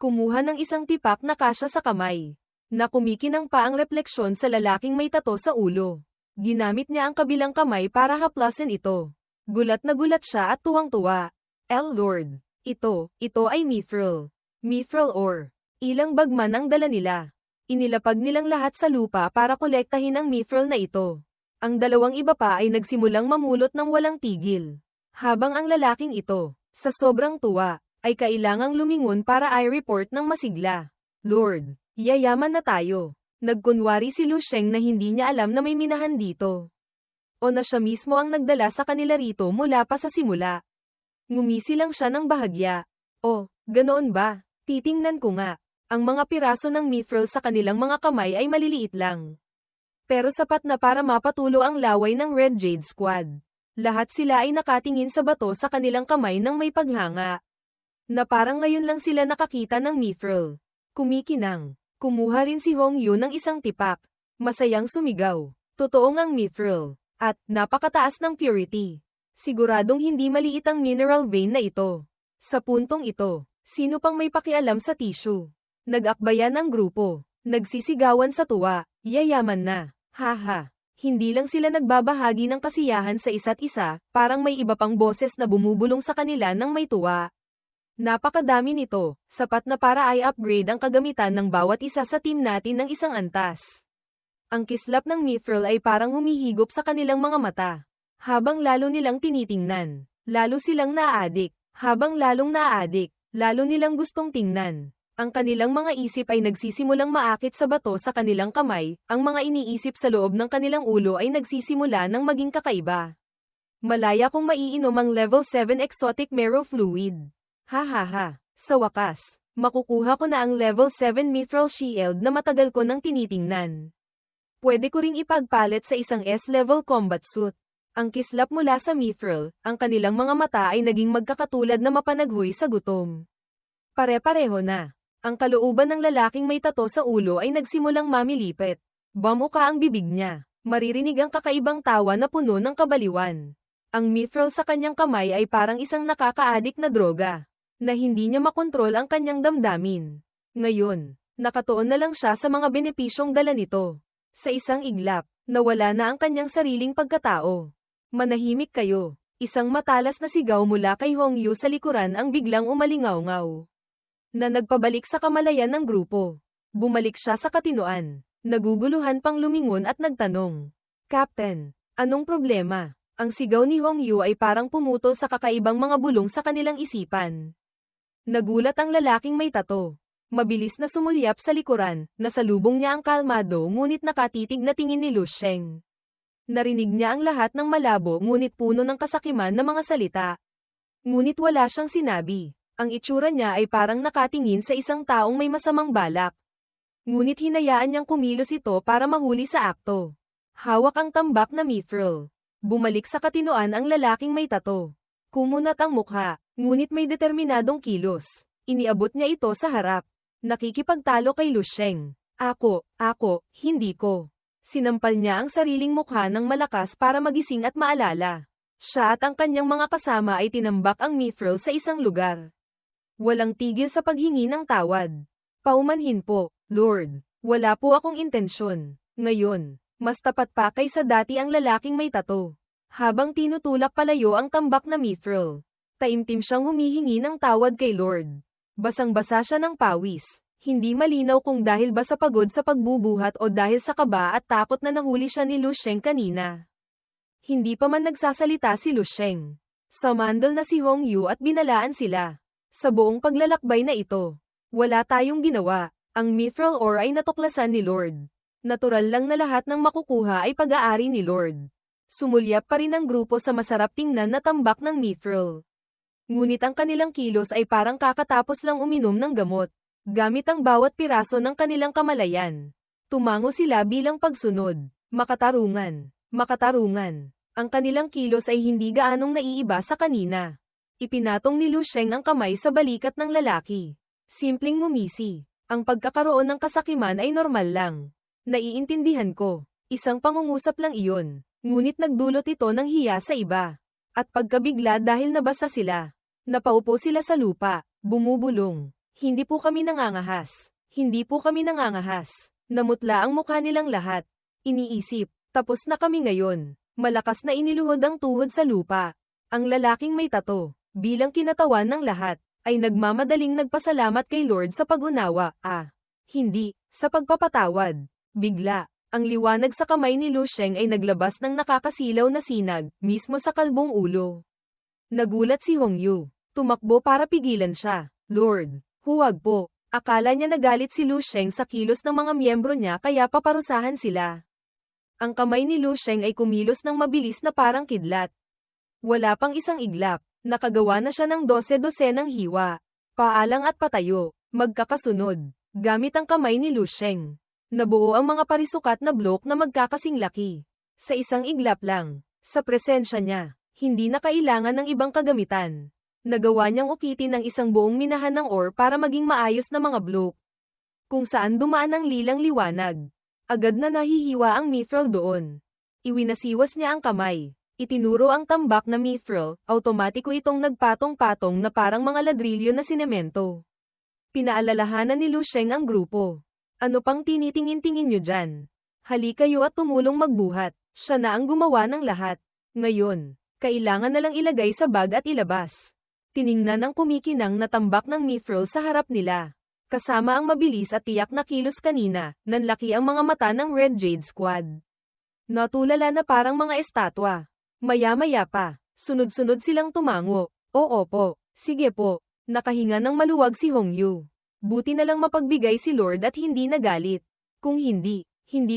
Kumuha ng isang tipak na kasya sa kamay, na kumikinang pa ang refleksyon sa lalaking may tato sa ulo. Ginamit niya ang kabilang kamay para haplasin ito. Gulat na gulat siya at tuwang-tuwa. Lord, ito ay mithril. Mithril ore. Ilang bagman ang dala nila. Inilapag nilang lahat sa lupa para kolektahin ang mithril na ito. Ang dalawang iba pa ay nagsimulang mamulot ng walang tigil. Habang ang lalaking ito, sa sobrang tuwa, ay kailangang lumingon para i-report ng masigla. Lord, yayaman na tayo. Nagkunwari si Lu Sheng na hindi niya alam na may minahan dito. O na siya mismo ang nagdala sa kanila rito mula pa sa simula. Ngumisi lang siya ng bahagya. Oh, ganoon ba? Titingnan ko nga. Ang mga piraso ng mithril sa kanilang mga kamay ay maliliit lang. Pero sapat na para mapatulo ang laway ng Red Jade Squad. Lahat sila ay nakatingin sa bato sa kanilang kamay ng may paghanga. Na parang ngayon lang sila nakakita ng mithril. Kumikinang. Kumuha rin si Hongyu ng isang tipak. Masayang sumigaw. Totoong ang mithril. At, napakataas ng purity. Siguradong hindi maliit ang mineral vein na ito. Sa puntong ito, sino pang may pakialam sa tissue? Nag-akbayan ang grupo. Nagsisigawan sa tuwa. Yayaman na. Haha. Hindi lang sila nagbabahagi ng kasiyahan sa isa't isa, parang may iba pang boses na bumubulong sa kanila ng may tuwa. Napakadami nito, sapat na para i-upgrade ang kagamitan ng bawat isa sa team natin ng isang antas. Ang kislap ng mithril ay parang humihigop sa kanilang mga mata. Habang lalo nilang tinitingnan, lalo silang naaadik. Habang lalong naaadik, lalo nilang gustong tingnan. Ang kanilang mga isip ay nagsisimulang maakit sa bato sa kanilang kamay, ang mga iniisip sa loob ng kanilang ulo ay nagsisimula ng maging kakaiba. Malaya kung maiinom ang level 7 exotic marrow fluid. Hahaha, sa wakas, makukuha ko na ang level 7 mithril shield na matagal ko nang tinitingnan. Pwede ko ring ipagpalit sa isang S-level combat suit. Ang kislap mula sa mithril, ang kanilang mga mata ay naging magkakatulad na mapanaghoy sa gutom. Pare-pareho na. Ang kalooban ng lalaking may tato sa ulo ay nagsimulang mamilipit. Bamuka ang bibig niya. Maririnig ang kakaibang tawa na puno ng kabaliwan. Ang mithril sa kanyang kamay ay parang isang nakakaadik na droga, na hindi niya makontrol ang kanyang damdamin. Ngayon, nakatuon na lang siya sa mga benepisyong dala nito. Sa isang iglap, nawala na ang kanyang sariling pagkatao. Manahimik kayo. Isang matalas na sigaw mula kay Hongyu sa likuran ang biglang umalingaw-ngaw na nagpabalik sa kamalayan ng grupo. Bumalik siya sa katinoan. Naguguluhan pang lumingon at nagtanong, "Captain, anong problema?" Ang sigaw ni Hongyu ay parang pumutol sa kakaibang mga bulong sa kanilang isipan. Nagulat ang lalaking may tato. Mabilis na sumulyap sa likuran, nasalubong niya ang kalmado ngunit nakatitig na tingin ni Lu Sheng. Narinig niya ang lahat ng malabo ngunit puno ng kasakiman na mga salita. Ngunit wala siyang sinabi. Ang itsura niya ay parang nakatingin sa isang taong may masamang balak. Ngunit hinayaan niyang kumilos ito para mahuli sa akto. Hawak ang tambak na mithril. Bumalik sa katinoan ang lalaking may tato. Kumunat ang mukha, ngunit may determinadong kilos. Iniabot niya ito sa harap. Nakikipagtalo kay Lu Sheng. Ako, hindi ko. Sinampal niya ang sariling mukha ng malakas para magising at maalala. Siya at ang kanyang mga kasama ay tinambak ang mithril sa isang lugar. Walang tigil sa paghingi ng tawad. Paumanhin po, Lord. Wala po akong intensyon. Ngayon, mas tapat pa kaysa dati ang lalaking may tato. Habang tinutulak palayo ang tambak na mithril, taimtim siyang humihingi ng tawad kay Lord. Basang-basa siya ng pawis. Hindi malinaw kung dahil ba sa pagod sa pagbubuhat o dahil sa kaba at takot na nahuli siya ni Lu Sheng kanina. Hindi pa man nagsasalita si Lu Sheng. Sumandal na si Hongyu at binalaan sila. Sa buong paglalakbay na ito, wala tayong ginawa. Ang mithril ore ay natuklasan ni Lord. Natural lang na lahat ng makukuha ay pag-aari ni Lord. Sumulyap pa rin ang grupo sa masarap tingnan na tambak ng mithril. Ngunit ang kanilang kilos ay parang kakatapos lang uminom ng gamot. Gamit ang bawat piraso ng kanilang kamalayan. Tumango sila bilang pagsunod. Makatarungan. Ang kanilang kilos ay hindi gaanong naiiba sa kanina. Ipinatong ni Lu Sheng ang kamay sa balikat ng lalaki. Simpleng ngumisi. Ang pagkakaroon ng kasakiman ay normal lang. Naiintindihan ko. Isang pangungusap lang iyon. Ngunit nagdulot ito ng hiya sa iba. At pagkabigla dahil nabasa sila. Napaupo sila sa lupa. Bumubulong. Hindi po kami nangangahas. Namutla ang mukha nilang lahat. Iniisip, tapos na kami ngayon. Malakas na iniluhod ang tuhod sa lupa. Ang lalaking may tato, bilang kinatawan ng lahat, ay nagmamadaling nagpasalamat kay Lord sa pag-unawa, hindi, sa pagpapatawad. Bigla, ang liwanag sa kamay ni Lu Sheng ay naglabas ng nakakasilaw na sinag, mismo sa kalbong ulo. Nagulat si Hongyu. Tumakbo para pigilan siya. Lord, huwag po. Akala niya nagalit si Lu Sheng sa kilos ng mga miyembro niya kaya paparusahan sila. Ang kamay ni Lu Sheng ay kumilos ng mabilis na parang kidlat. Wala pang isang iglap, nakagawa na siya ng 12-12 ng hiwa. Paalang at patayo, magkakasunod, gamit ang kamay ni Lu Sheng. Nabuo ang mga parisukat na blok na magkakasing laki. Sa isang iglap lang, sa presensya niya, hindi na kailangan ng ibang kagamitan. Nagawa niyang ukitin ang isang buong minahan ng ore para maging maayos na mga blok. Kung saan dumaan ang lilang liwanag, agad na nahihiwa ang mithril doon. Iwinasiwas niya ang kamay. Itinuro ang tambak na mithril, automatiko itong nagpatong-patong na parang mga ladrilyo na sinemento. Pinaalalahanan ni Lu Sheng ang grupo. Ano pang tinitingin-tingin nyo dyan? Hali kayo at tumulong magbuhat. Siya na ang gumawa ng lahat. Ngayon, kailangan na lang ilagay sa bag at ilabas. Tiningnan ang kumikinang na tambak ng mithril sa harap nila. Kasama ang mabilis at tiyak na kilos kanina, nanlaki ang mga mata ng Red Jade Squad. Natulala na parang mga estatwa. Maya-maya pa, sunod-sunod silang tumango. Oo po, sige po. Nakahinga ng maluwag si Hongyu. Buti na lang mapagbigay si Lord at hindi nagalit. Kung hindi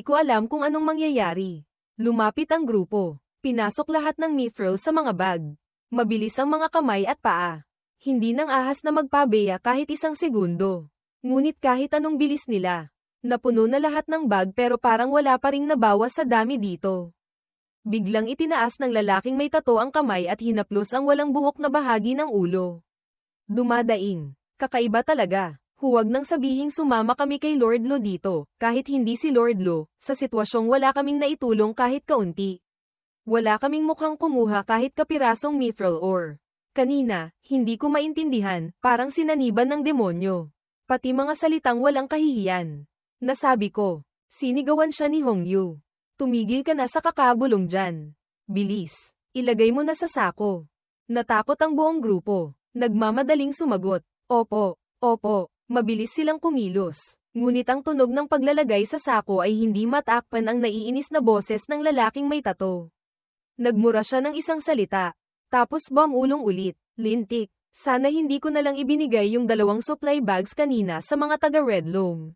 ko alam kung anong mangyayari. Lumapit ang grupo. Pinasok lahat ng mithril sa mga bag. Mabilis ang mga kamay at paa. Hindi nang ahas na magpabeya kahit isang segundo. Ngunit kahit anong bilis nila, napuno na lahat ng bag pero parang wala pa ring nabawas sa dami dito. Biglang itinaas ng lalaking may tato ang kamay at hinaplos ang walang buhok na bahagi ng ulo. Dumadaing. Kakaiba talaga. Huwag nang sabihing sumama kami kay Lord Lo dito, kahit hindi si Lord Lo, sa sitwasyong wala kaming naitulong kahit kaunti. Wala kaming mukhang kumuha kahit kapirasong mithril ore. Kanina, hindi ko maintindihan, parang sinaniban ng demonyo. Pati mga salitang walang kahihiyan. Nasabi ko, sinigawan siya ni Hongyu. Tumigil ka na sa kakabulong dyan. Bilis, ilagay mo na sa sako. Natakot ang buong grupo. Nagmamadaling sumagot. Opo, opo. Mabilis silang kumilos. Ngunit ang tunog ng paglalagay sa sako ay hindi matakpan ang naiinis na boses ng lalaking may tato. Nagmura siya ng isang salita. Tapos bumulong ulit. Lintik, sana hindi ko na lang ibinigay yung 2 supply bags kanina sa mga taga Red Loam.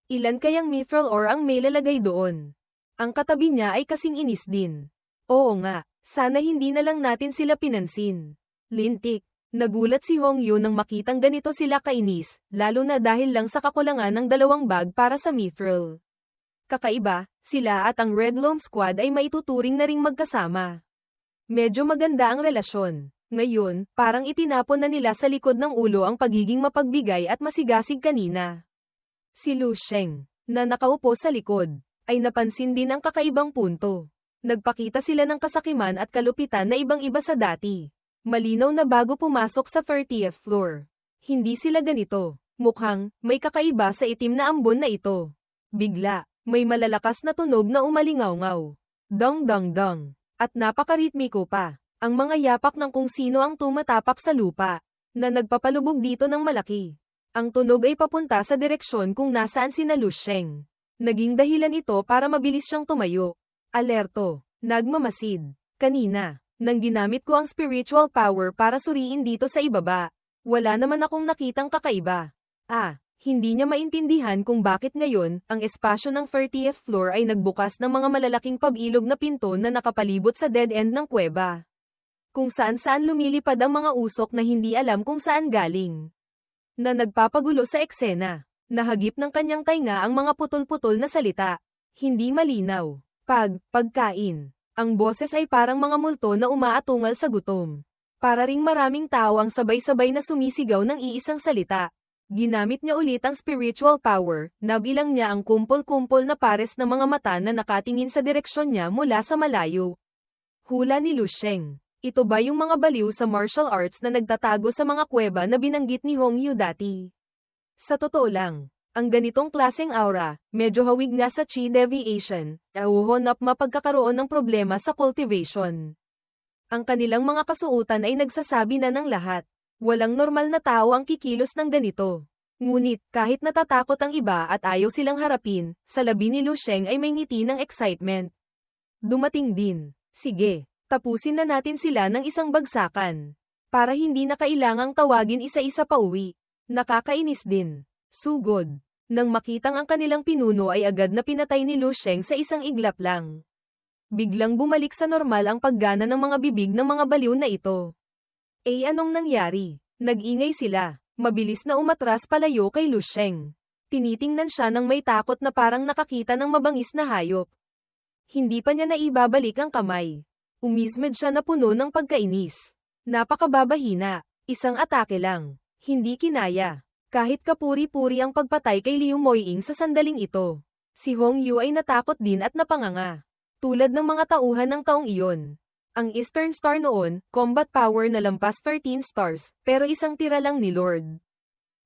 Ilan kayang mithril ore ang may lalagay doon? Ang katabi niya ay kasing inis din. Oo nga, sana hindi na lang natin sila pinansin. Lintik. Nagulat si Hongyu nang makitang ganito sila kainis, lalo na dahil lang sa kakulangan ng 2 bag para sa mithril. Kakaiba, sila at ang Red Loam Squad ay maituturing na ring magkasama. Medyo maganda ang relasyon. Ngayon, parang itinapon na nila sa likod ng ulo ang pagiging mapagbigay at masigasig kanina. Si Lu Sheng, na nakaupo sa likod, ay napansin din ang kakaibang punto. Nagpakita sila ng kasakiman at kalupitan na ibang-iba sa dati. Malinaw na bago pumasok sa 30th floor. Hindi sila ganito. Mukhang, may kakaiba sa itim na ambon na ito. Bigla, may malalakas na tunog na umalingaw-ngaw. Dong-dong-dong. At napakaritmiko pa. Ang mga yapak ng kung sino ang tumatapak sa lupa, na nagpapalubog dito ng malaki. Ang tunog ay papunta sa direksyon kung nasaan sina Lu Sheng. Naging dahilan ito para mabilis siyang tumayo. Alerto. Nagmamasid. Kanina. Nang ginamit ko ang spiritual power para suriin dito sa ibaba. Wala naman akong nakitang kakaiba. Hindi niya maintindihan kung bakit ngayon, ang espasyo ng 30th floor ay nagbukas ng mga malalaking pabilog na pinto na nakapalibot sa dead end ng kuweba. Kung saan-saan lumilipad ang mga usok na hindi alam kung saan galing. Na nagpapagulo sa eksena. Nahagip ng kanyang tainga ang mga putol-putol na salita. Hindi malinaw. Pagkain. Ang boses ay parang mga multo na umaatungal sa gutom. Para ring maraming tao ang sabay-sabay na sumisigaw ng iisang salita. Ginamit niya ulit ang spiritual power, nabilang niya ang kumpol-kumpol na pares ng mga mata na nakatingin sa direksyon niya mula sa malayo. Hula ni Lu Sheng. Ito ba yung mga baliw sa martial arts na nagtatago sa mga kuweba na binanggit ni Hongyu dati? Sa totoo lang, ang ganitong klaseng aura, medyo hawig nga sa chi deviation, nauhon at mapagkakaroon ng problema sa cultivation. Ang kanilang mga kasuotan ay nagsasabi na ng lahat. Walang normal na tao ang kikilos ng ganito. Ngunit, kahit natatakot ang iba at ayaw silang harapin, sa labi ni Lu Sheng ay may ngiti ng excitement. Dumating din. Sige, tapusin na natin sila ng isang bagsakan. Para hindi na kailangang tawagin isa-isa pa uwi. Nakakainis din. Sugod. Nang makitang ang kanilang pinuno ay agad na pinatay ni Lu Sheng sa isang iglap lang. Biglang bumalik sa normal ang paggana ng mga bibig ng mga baliw na ito. Anong nangyari? Nag-ingay sila. Mabilis na umatras palayo kay Lu Sheng. Tinitingnan siya ng may takot na parang nakakita ng mabangis na hayop. Hindi pa niya naibabalik ang kamay. Umismed siya na puno ng pagkainis. Napakababahina. Isang atake lang. Hindi kinaya. Kahit kapuri-puri ang pagpatay kay Liu Moying sa sandaling ito. Si Hongyu ay natakot din at napanganga. Tulad ng mga tauhan ng taong iyon. Ang Eastern Star noon, combat power na lampas 13 stars, pero isang tira lang ni Lord.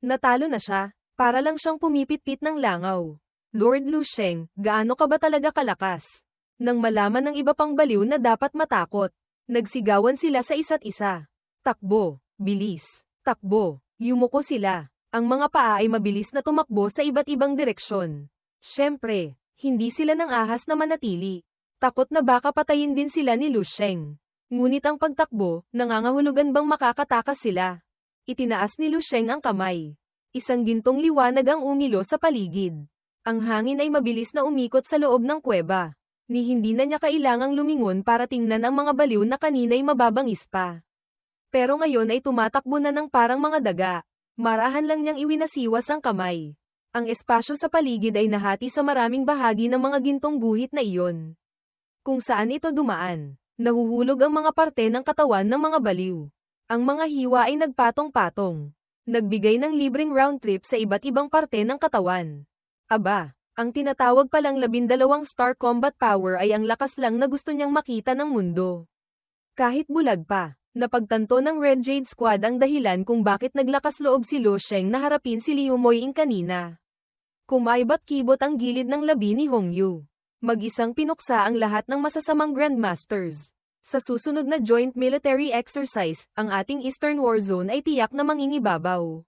Natalo na siya, para lang siyang pumipit-pit ng langaw. Lord Lu Sheng, gaano ka ba talaga kalakas? Nang malaman ng iba pang baliw na dapat matakot, nagsigawan sila sa isa't isa. Takbo, bilis, takbo, yumuko sila. Ang mga paa ay mabilis na tumakbo sa iba't ibang direksyon. Siyempre, hindi sila nang ahas na manatili. Takot na baka patayin din sila ni Lu Sheng. Ngunit ang pagtakbo, nangangahulugan bang makakatakas sila? Itinaas ni Lu Sheng ang kamay. Isang gintong liwanag ang umilo sa paligid. Ang hangin ay mabilis na umikot sa loob ng kuweba. Ni hindi na niya kailangang lumingon para tingnan ang mga baliw na kanina'y mababangis pa. Pero ngayon ay tumatakbo na ng parang mga daga. Marahan lang niyang iwinasiwas ang kamay. Ang espasyo sa paligid ay nahati sa maraming bahagi ng mga gintong guhit na iyon. Kung saan ito dumaan, nahuhulog ang mga parte ng katawan ng mga baliw. Ang mga hiwa ay nagpatong-patong. Nagbigay ng libreng round trip sa iba't ibang parte ng katawan. Aba, ang tinatawag palang 12 star combat power ay ang lakas lang na gusto niyang makita ng mundo. Kahit bulag pa, napagtanto ng Red Jade Squad ang dahilan kung bakit naglakas loob si Lu Sheng na harapin si Liu Moying kanina. Kumaybat-kibot ang gilid ng labi ni Hong Yu. Mag-isang pinuksa ang lahat ng masasamang Grandmasters. Sa susunod na joint military exercise, ang ating Eastern War Zone ay tiyak na mangingibabaw.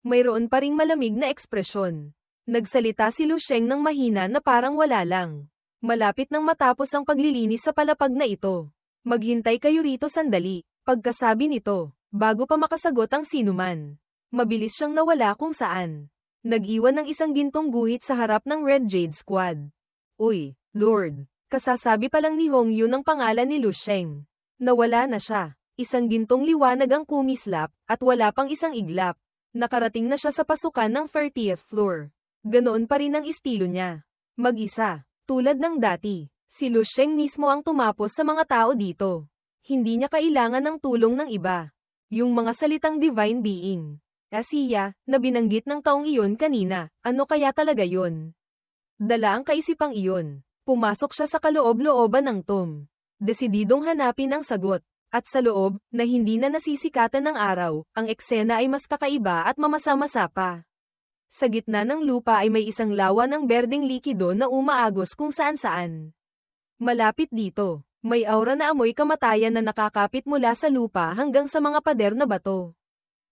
Mayroon pa ring malamig na ekspresyon. Nagsalita si Lu Sheng ng mahina na parang wala lang. Malapit nang matapos ang paglilinis sa palapag na ito. Maghintay kayo rito sandali. Pagkasabi nito, bago pa makasagot ang sinuman. Mabilis siyang nawala kung saan. Nag-iwan ng isang gintong guhit sa harap ng Red Jade Squad. Uy, Lord, kasasabi pa lang ni Hong Yu ng pangalan ni Lu Sheng. Nawala na siya. Isang gintong liwanag ang kumislap, at wala pang isang iglap. Nakarating na siya sa pasukan ng 30th floor. Ganoon pa rin ang estilo niya. Mag-isa, tulad ng dati, si Lu Sheng mismo ang tumapos sa mga tao dito. Hindi niya kailangan ng tulong ng iba. Yung mga salitang divine being. Asiya, na binanggit ng taong iyon kanina, ano kaya talaga yun? Dala ang kaisipang iyon. Pumasok siya sa kaloob-looban ng Tom. Desididong hanapin ang sagot. At sa loob, na hindi na nasisikatan ng araw, ang eksena ay mas kakaiba at mamasa-masa pa. Sa gitna ng lupa ay may isang lawa ng berdeng likido na umaagos kung saan-saan. Malapit dito, may aura na amoy kamatayan na nakakapit mula sa lupa hanggang sa mga pader na bato.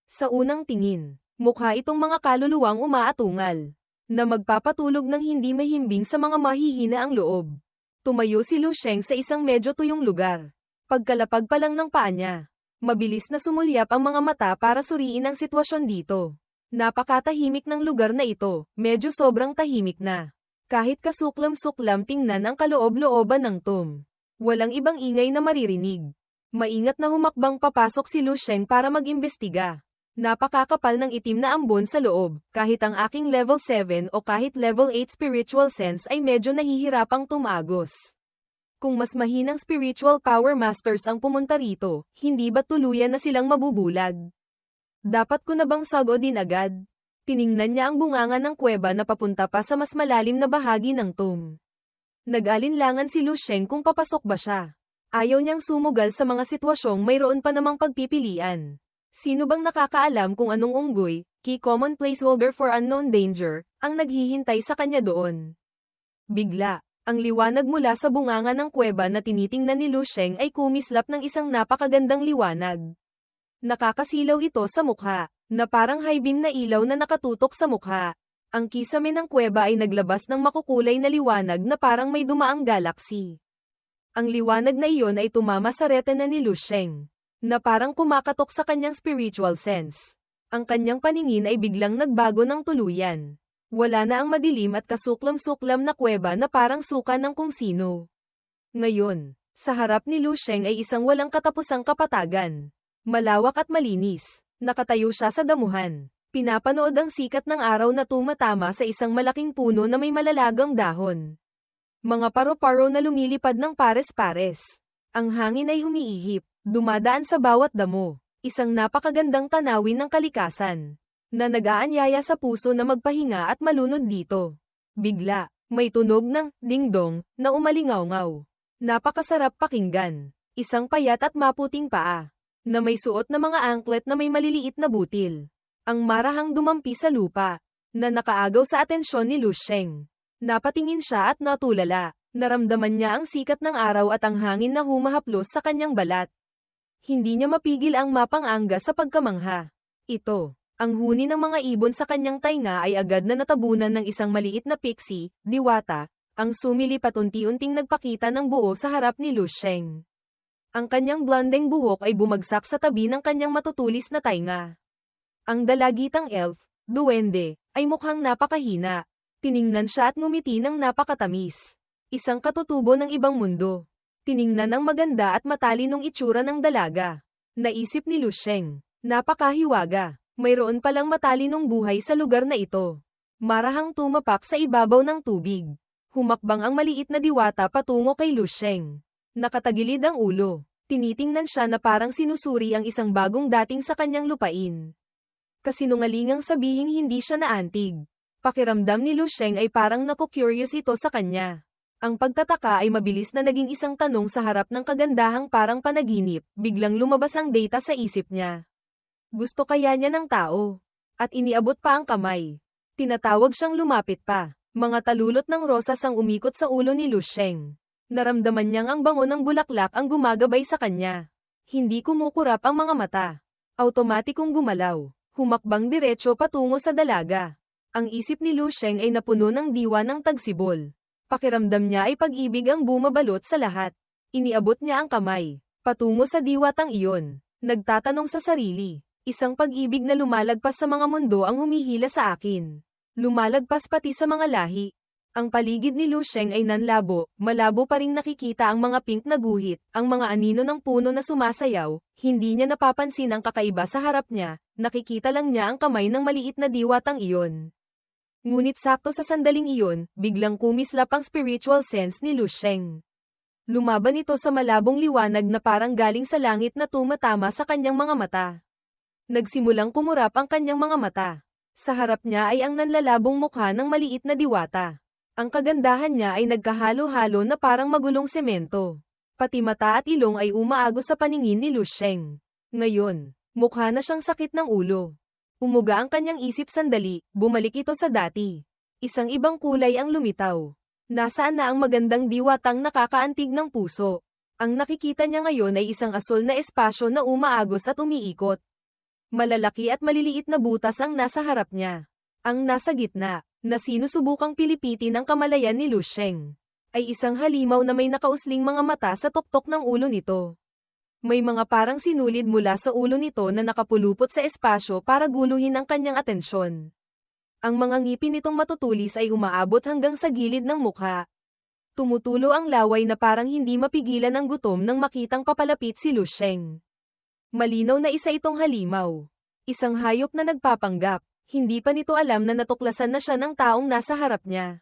Sa unang tingin, mukha itong mga kaluluwang umaatungal, na magpapatulog ng hindi mahimbing sa mga mahihina ang loob. Tumayo si Lu Sheng sa isang medyo tuyong lugar. Pagkalapag pa lang ng paa niya, mabilis na sumulyap ang mga mata para suriin ang sitwasyon dito. Napakatahimik ng lugar na ito, medyo sobrang tahimik na. Kahit kasuklam-suklam tingnan ang kaloob-looban ng Tom. Walang ibang ingay na maririnig. Maingat na humakbang papasok si Lu Sheng para mag-imbestiga. Napakakapal ng itim na ambon sa loob, kahit ang aking level 7 o kahit level 8 spiritual sense ay medyo nahihirapang tumagos. Kung mas mahinang spiritual power masters ang pumunta rito, hindi ba tuluyan na silang mabubulag? Dapat ko na bang sagodin agad? Tiningnan niya ang bunganga ng kuweba na papunta pa sa mas malalim na bahagi ng tomb. Nag-alinlangan si Lu Sheng kung papasok ba siya. Ayaw niyang sumugal sa mga sitwasyong mayroon pa namang pagpipilian. Sino bang nakakaalam kung anong unggoy, key common placeholder for unknown danger, ang naghihintay sa kanya doon? Bigla, ang liwanag mula sa bunganga ng kuweba na tinitingnan ni Lu Sheng ay kumislap ng isang napakagandang liwanag. Nakakasilaw ito sa mukha, na parang high beam na ilaw na nakatutok sa mukha. Ang kisame ng kuweba ay naglabas ng makukulay na liwanag na parang may dumaang galaxy. Ang liwanag na iyon ay tumama sa retina ni Lu Sheng, na parang kumakatok sa kanyang spiritual sense. Ang kanyang paningin ay biglang nagbago ng tuluyan. Wala na ang madilim at kasuklam-suklam na kuweba na parang suka ng kung sino. Ngayon, sa harap ni Lu Sheng ay isang walang katapusang kapatagan. Malawak at malinis. Nakatayo siya sa damuhan. Pinapanood ang sikat ng araw na tumatama sa isang malaking puno na may malalagang dahon. Mga paro-paro na lumilipad ng pares-pares. Ang hangin ay umiihip, dumadaan sa bawat damo. Isang napakagandang tanawin ng kalikasan, na nag-aanyaya sa puso na magpahinga at malunod dito. Bigla, may tunog ng ding-dong na umalingaw-ngaw. Napakasarap pakinggan. Isang payat at maputing paa, na may suot na mga anklet na may maliliit na butil. Ang marahang dumampi sa lupa, na nakaagaw sa atensyon ni Lu Sheng. Napatingin siya at natulala. Naramdaman niya ang sikat ng araw at ang hangin na humahaplos sa kanyang balat. Hindi niya mapigil ang mapang-angga sa pagkamangha. Ito, ang huni ng mga ibon sa kanyang tainga ay agad na natabunan ng isang maliit na pixie, diwata, ang sumilip at unti-unting nagpakita ng buo sa harap ni Lu Sheng. Ang kanyang blondeng buhok ay bumagsak sa tabi ng kanyang matutulis na tainga. Ang dalagitang elf, duwende, ay mukhang napakahina. Tiningnan siya at ngumiti ng napakatamis. Isang katutubo ng ibang mundo. Tiningnan ang maganda at matalinong itsura ng dalaga. Naisip ni Lu Sheng, napakahiwaga. Mayroon palang matalinong buhay sa lugar na ito. Marahang tumapak sa ibabaw ng tubig. Humakbang ang maliit na diwata patungo kay Lu Sheng. Nakatagilid ang ulo. Tinitingnan siya na parang sinusuri ang isang bagong dating sa kanyang lupain. Kasinungalingang sabihing hindi siya naantig. Pakiramdam ni Lu Sheng ay parang naku-curious ito sa kanya. Ang pagtataka ay mabilis na naging isang tanong sa harap ng kagandahang parang panaginip, biglang lumabas ang data sa isip niya. Gusto kaya niya ng tao? At iniabot pa ang kamay. Tinatawag siyang lumapit pa. Mga talulot ng rosas ang umikot sa ulo ni Lu Sheng. Naramdaman niyang ang bango ng bulaklak ang gumagabay sa kanya. Hindi kumukurap ang mga mata. Automatikong gumalaw. Humakbang diretso patungo sa dalaga. Ang isip ni Lu Sheng ay napuno ng diwa ng tagsibol. Pakiramdam niya ay pag-ibig ang bumabalot sa lahat. Iniabot niya ang kamay. Patungo sa diwatang iyon. Nagtatanong sa sarili. Isang pag-ibig na lumalagpas sa mga mundo ang humihila sa akin. Lumalagpas pati sa mga lahi. Ang paligid ni Lu Sheng ay nanlabo, malabo pa ring nakikita ang mga pink na guhit, ang mga anino ng puno na sumasayaw, hindi niya napapansin ang kakaiba sa harap niya, nakikita lang niya ang kamay ng maliit na diwatang iyon. Ngunit sakto sa sandaling iyon, biglang kumislap ang spiritual sense ni Lu Sheng. Lumaban ito sa malabong liwanag na parang galing sa langit na tumatama sa kanyang mga mata. Nagsimulang kumurap ang kanyang mga mata. Sa harap niya ay ang nanlalabong mukha ng maliit na diwata. Ang kagandahan niya ay nagkahalo-halo na parang magulong semento. Pati mata at ilong ay umaagos sa paningin ni Lu Sheng. Ngayon, mukha na siyang sakit ng ulo. Umuga ang kanyang isip sandali, bumalik ito sa dati. Isang ibang kulay ang lumitaw. Nasaan na ang magandang diwatang nakakaantig ng puso? Ang nakikita niya ngayon ay isang asul na espasyo na umaagos at umiikot. Malalaki at maliliit na butas ang nasa harap niya. Ang nasa gitna, na sinusubukang pilipitin ang kamalayan ni Lu Sheng, ay isang halimaw na may nakausling mga mata sa tuktok ng ulo nito. May mga parang sinulid mula sa ulo nito na nakapulupot sa espasyo para guluhin ang kanyang atensyon. Ang mga ngipin nitong matutulis ay umaabot hanggang sa gilid ng mukha. Tumutulo ang laway na parang hindi mapigilan ang gutom nang makitang papalapit si Lu Sheng. Malinaw na isa itong halimaw. Isang hayop na nagpapanggap. Hindi pa nito alam na natuklasan na siya ng taong nasa harap niya.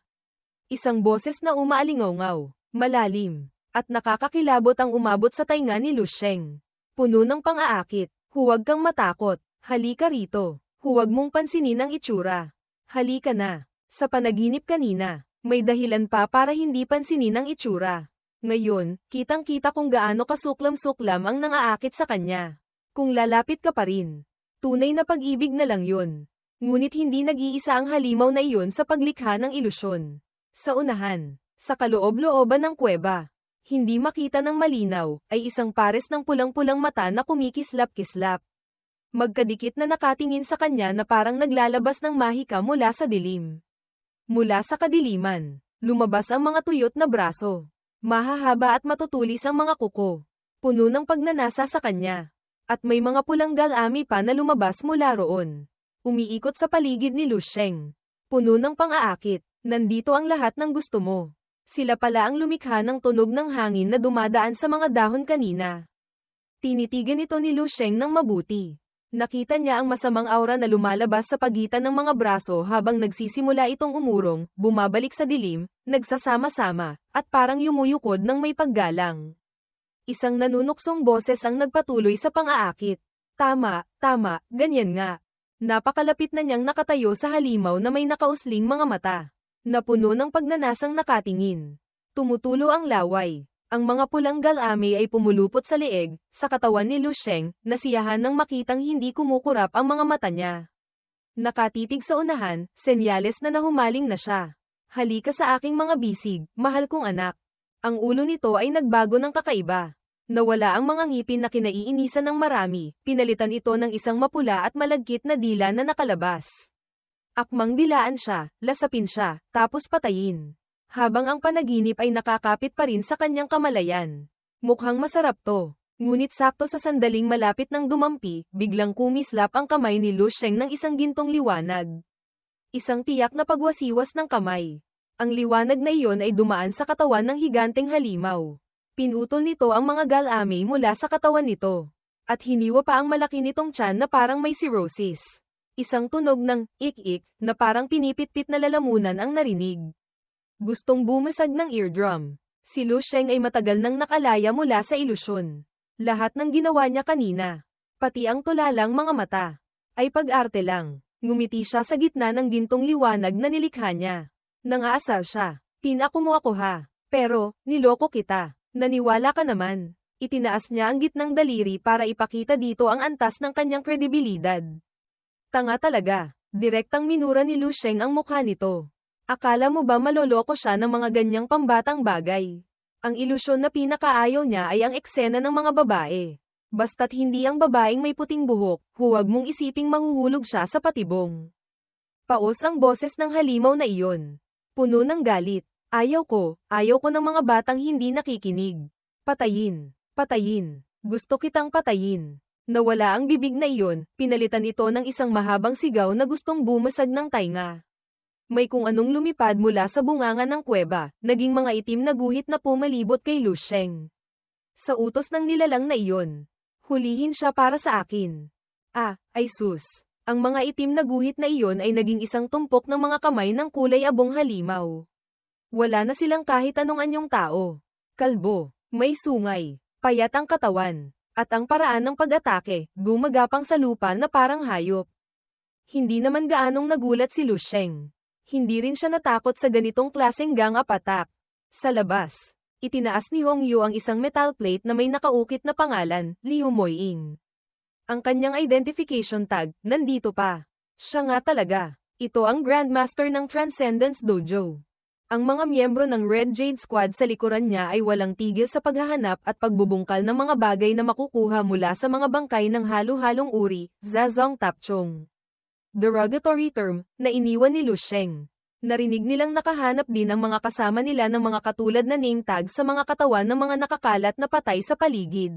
Isang boses na umaalingaw, malalim, at nakakakilabot ang umabot sa tainga ni Lu Sheng. Puno ng pang-aakit. Huwag kang matakot. Halika rito. Huwag mong pansinin ang itsura. Halika na. Sa panaginip kanina, may dahilan pa para hindi pansinin ang itsura. Ngayon, kitang-kita kung gaano kasuklam-suklam ang nangaakit sa kanya. Kung lalapit ka pa rin. Tunay na pag-ibig na lang yun. Ngunit hindi nag-iisa ang halimaw na iyon sa paglikha ng ilusyon. Sa unahan, sa kaloob-looban ng kuweba, hindi makita ng malinaw, ay isang pares ng pulang-pulang mata na kumikislap-kislap. Magkadikit na nakatingin sa kanya na parang naglalabas ng mahika mula sa dilim. Mula sa kadiliman, lumabas ang mga tuyot na braso. Mahahaba at matutulis ang mga kuko. Puno ng pagnanasa sa kanya. At may mga pulang galami pa na lumabas mula roon. Umiikot sa paligid ni Lu Sheng. Puno ng pang-aakit. Nandito ang lahat ng gusto mo. Sila pala ang lumikha ng tunog ng hangin na dumadaan sa mga dahon kanina. Tinitigan ito ni Lu Sheng ng mabuti. Nakita niya ang masamang aura na lumalabas sa pagitan ng mga braso habang nagsisimula itong umurong, bumabalik sa dilim, nagsasama-sama, at parang yumuyukod ng may paggalang. Isang nanunuksong boses ang nagpatuloy sa pang-aakit. Tama, ganyan nga. Napakalapit na niyang nakatayo sa halimaw na may nakausling mga mata. Napuno ng pagnanasang nakatingin. Tumutulo ang laway. Ang mga pulang galami ay pumulupot sa leeg, sa katawan ni Lu Sheng, nasiyahan nang makitang hindi kumukurap ang mga mata niya. Nakatitig sa unahan, senyales na nahumaling na siya. Halika sa aking mga bisig, mahal kong anak. Ang ulo nito ay nagbago ng kakaiba. Nawala ang mga ngipin na kinaiinisan ng marami, pinalitan ito ng isang mapula at malagkit na dila na nakalabas. Akmang dilaan siya, lasapin siya, tapos patayin. Habang ang panaginip ay nakakapit pa rin sa kanyang kamalayan. Mukhang masarap to. Ngunit sakto sa sandaling malapit ng dumampi, biglang kumislap ang kamay ni Lu Sheng ng isang gintong liwanag. Isang tiyak na pagwasiwas ng kamay. Ang liwanag na iyon ay dumaan sa katawan ng higanteng halimaw. Pinutol nito ang mga galami mula sa katawan nito. At hiniwa pa ang malaki nitong tiyan na parang may cirrhosis. Isang tunog ng ik-ik na parang pinipit-pit na lalamunan ang narinig. Gustong bumasag ng eardrum. Si Lu Sheng ay matagal nang nakalaya mula sa ilusyon. Lahat ng ginawa niya kanina, pati ang tulalang mga mata, Ay pag-arte lang. Ngumiti siya sa gitna ng gintong liwanag na nilikha niya. Nangaasar siya. Tinako mo ako ha. Pero, niloko kita. Naniwala ka naman. Itinaas niya ang gitnang daliri para ipakita dito ang antas ng kanyang kredibilidad. Tanga talaga. Direktang minura ni Lu Sheng ang mukha nito. Akala mo ba maloloko siya ng mga ganyang pambatang bagay? Ang ilusyon na pinakaayaw niya ay ang eksena ng mga babae. Basta't hindi ang babaeng may puting buhok, huwag mong isiping mahuhulog siya sa patibong. Paos ang boses ng halimaw na iyon. Puno ng galit. Ayaw ko ng mga batang hindi nakikinig. Patayin, patayin, gusto kitang patayin. Nawala ang bibig na iyon, pinalitan ito ng isang mahabang sigaw na gustong bumasag ng tainga. May kung anong lumipad mula sa bunganga ng kuweba, naging mga itim na guhit na pumalibot kay Lu Sheng. Sa utos ng nilalang na iyon, hulihin siya para sa akin. Ay sus. Ang mga itim na guhit na iyon ay naging isang tumpok ng mga kamay ng kulay abong halimaw. Wala na silang kahit anong anyong tao. Kalbo, may sungay, payat ang katawan, at ang paraan ng pag-atake, gumagapang sa lupa na parang hayop. Hindi naman gaanong nagulat si Lu Sheng. Hindi rin siya natakot sa ganitong klaseng gang-up attack. Sa labas, itinaas ni Hong Yu ang isang metal plate na may nakaukit na pangalan, Liu Moying. Ang kanyang identification tag, nandito pa. Siya nga talaga. Ito ang Grandmaster ng Transcendence Dojo. Ang mga miyembro ng Red Jade Squad sa likuran niya ay walang tigil sa paghahanap at pagbubungkal ng mga bagay na makukuha mula sa mga bangkay ng halo-halong uri, Zazong Tapchong. Derogatory term, na iniwan ni Lu Sheng. Narinig nilang nakahanap din ang mga kasama nila ng mga katulad na name tag sa mga katawan ng mga nakakalat na patay sa paligid.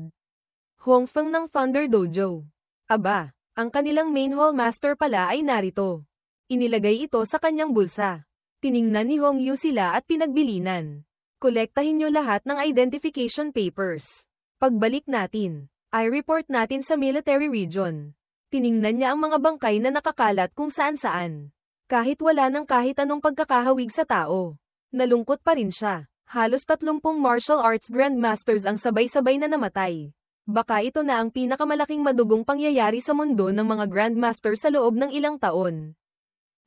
Hongfeng ng Thunder Dojo. Aba, ang kanilang main hall master pala ay narito. Inilagay ito sa kanyang bulsa. Tiningnan ni Hong Yu sila at pinagbilinan. Kolektahin niyo lahat ng identification papers. Pagbalik natin, i-report natin sa military region. Tiningnan niya ang mga bangkay na nakakalat kung saan-saan. Kahit wala ng kahit anong pagkakahawig sa tao. Nalungkot pa rin siya. Halos 30 martial arts grandmasters ang sabay-sabay na namatay. Baka ito na ang pinakamalaking madugong pangyayari sa mundo ng mga grandmaster sa loob ng ilang taon.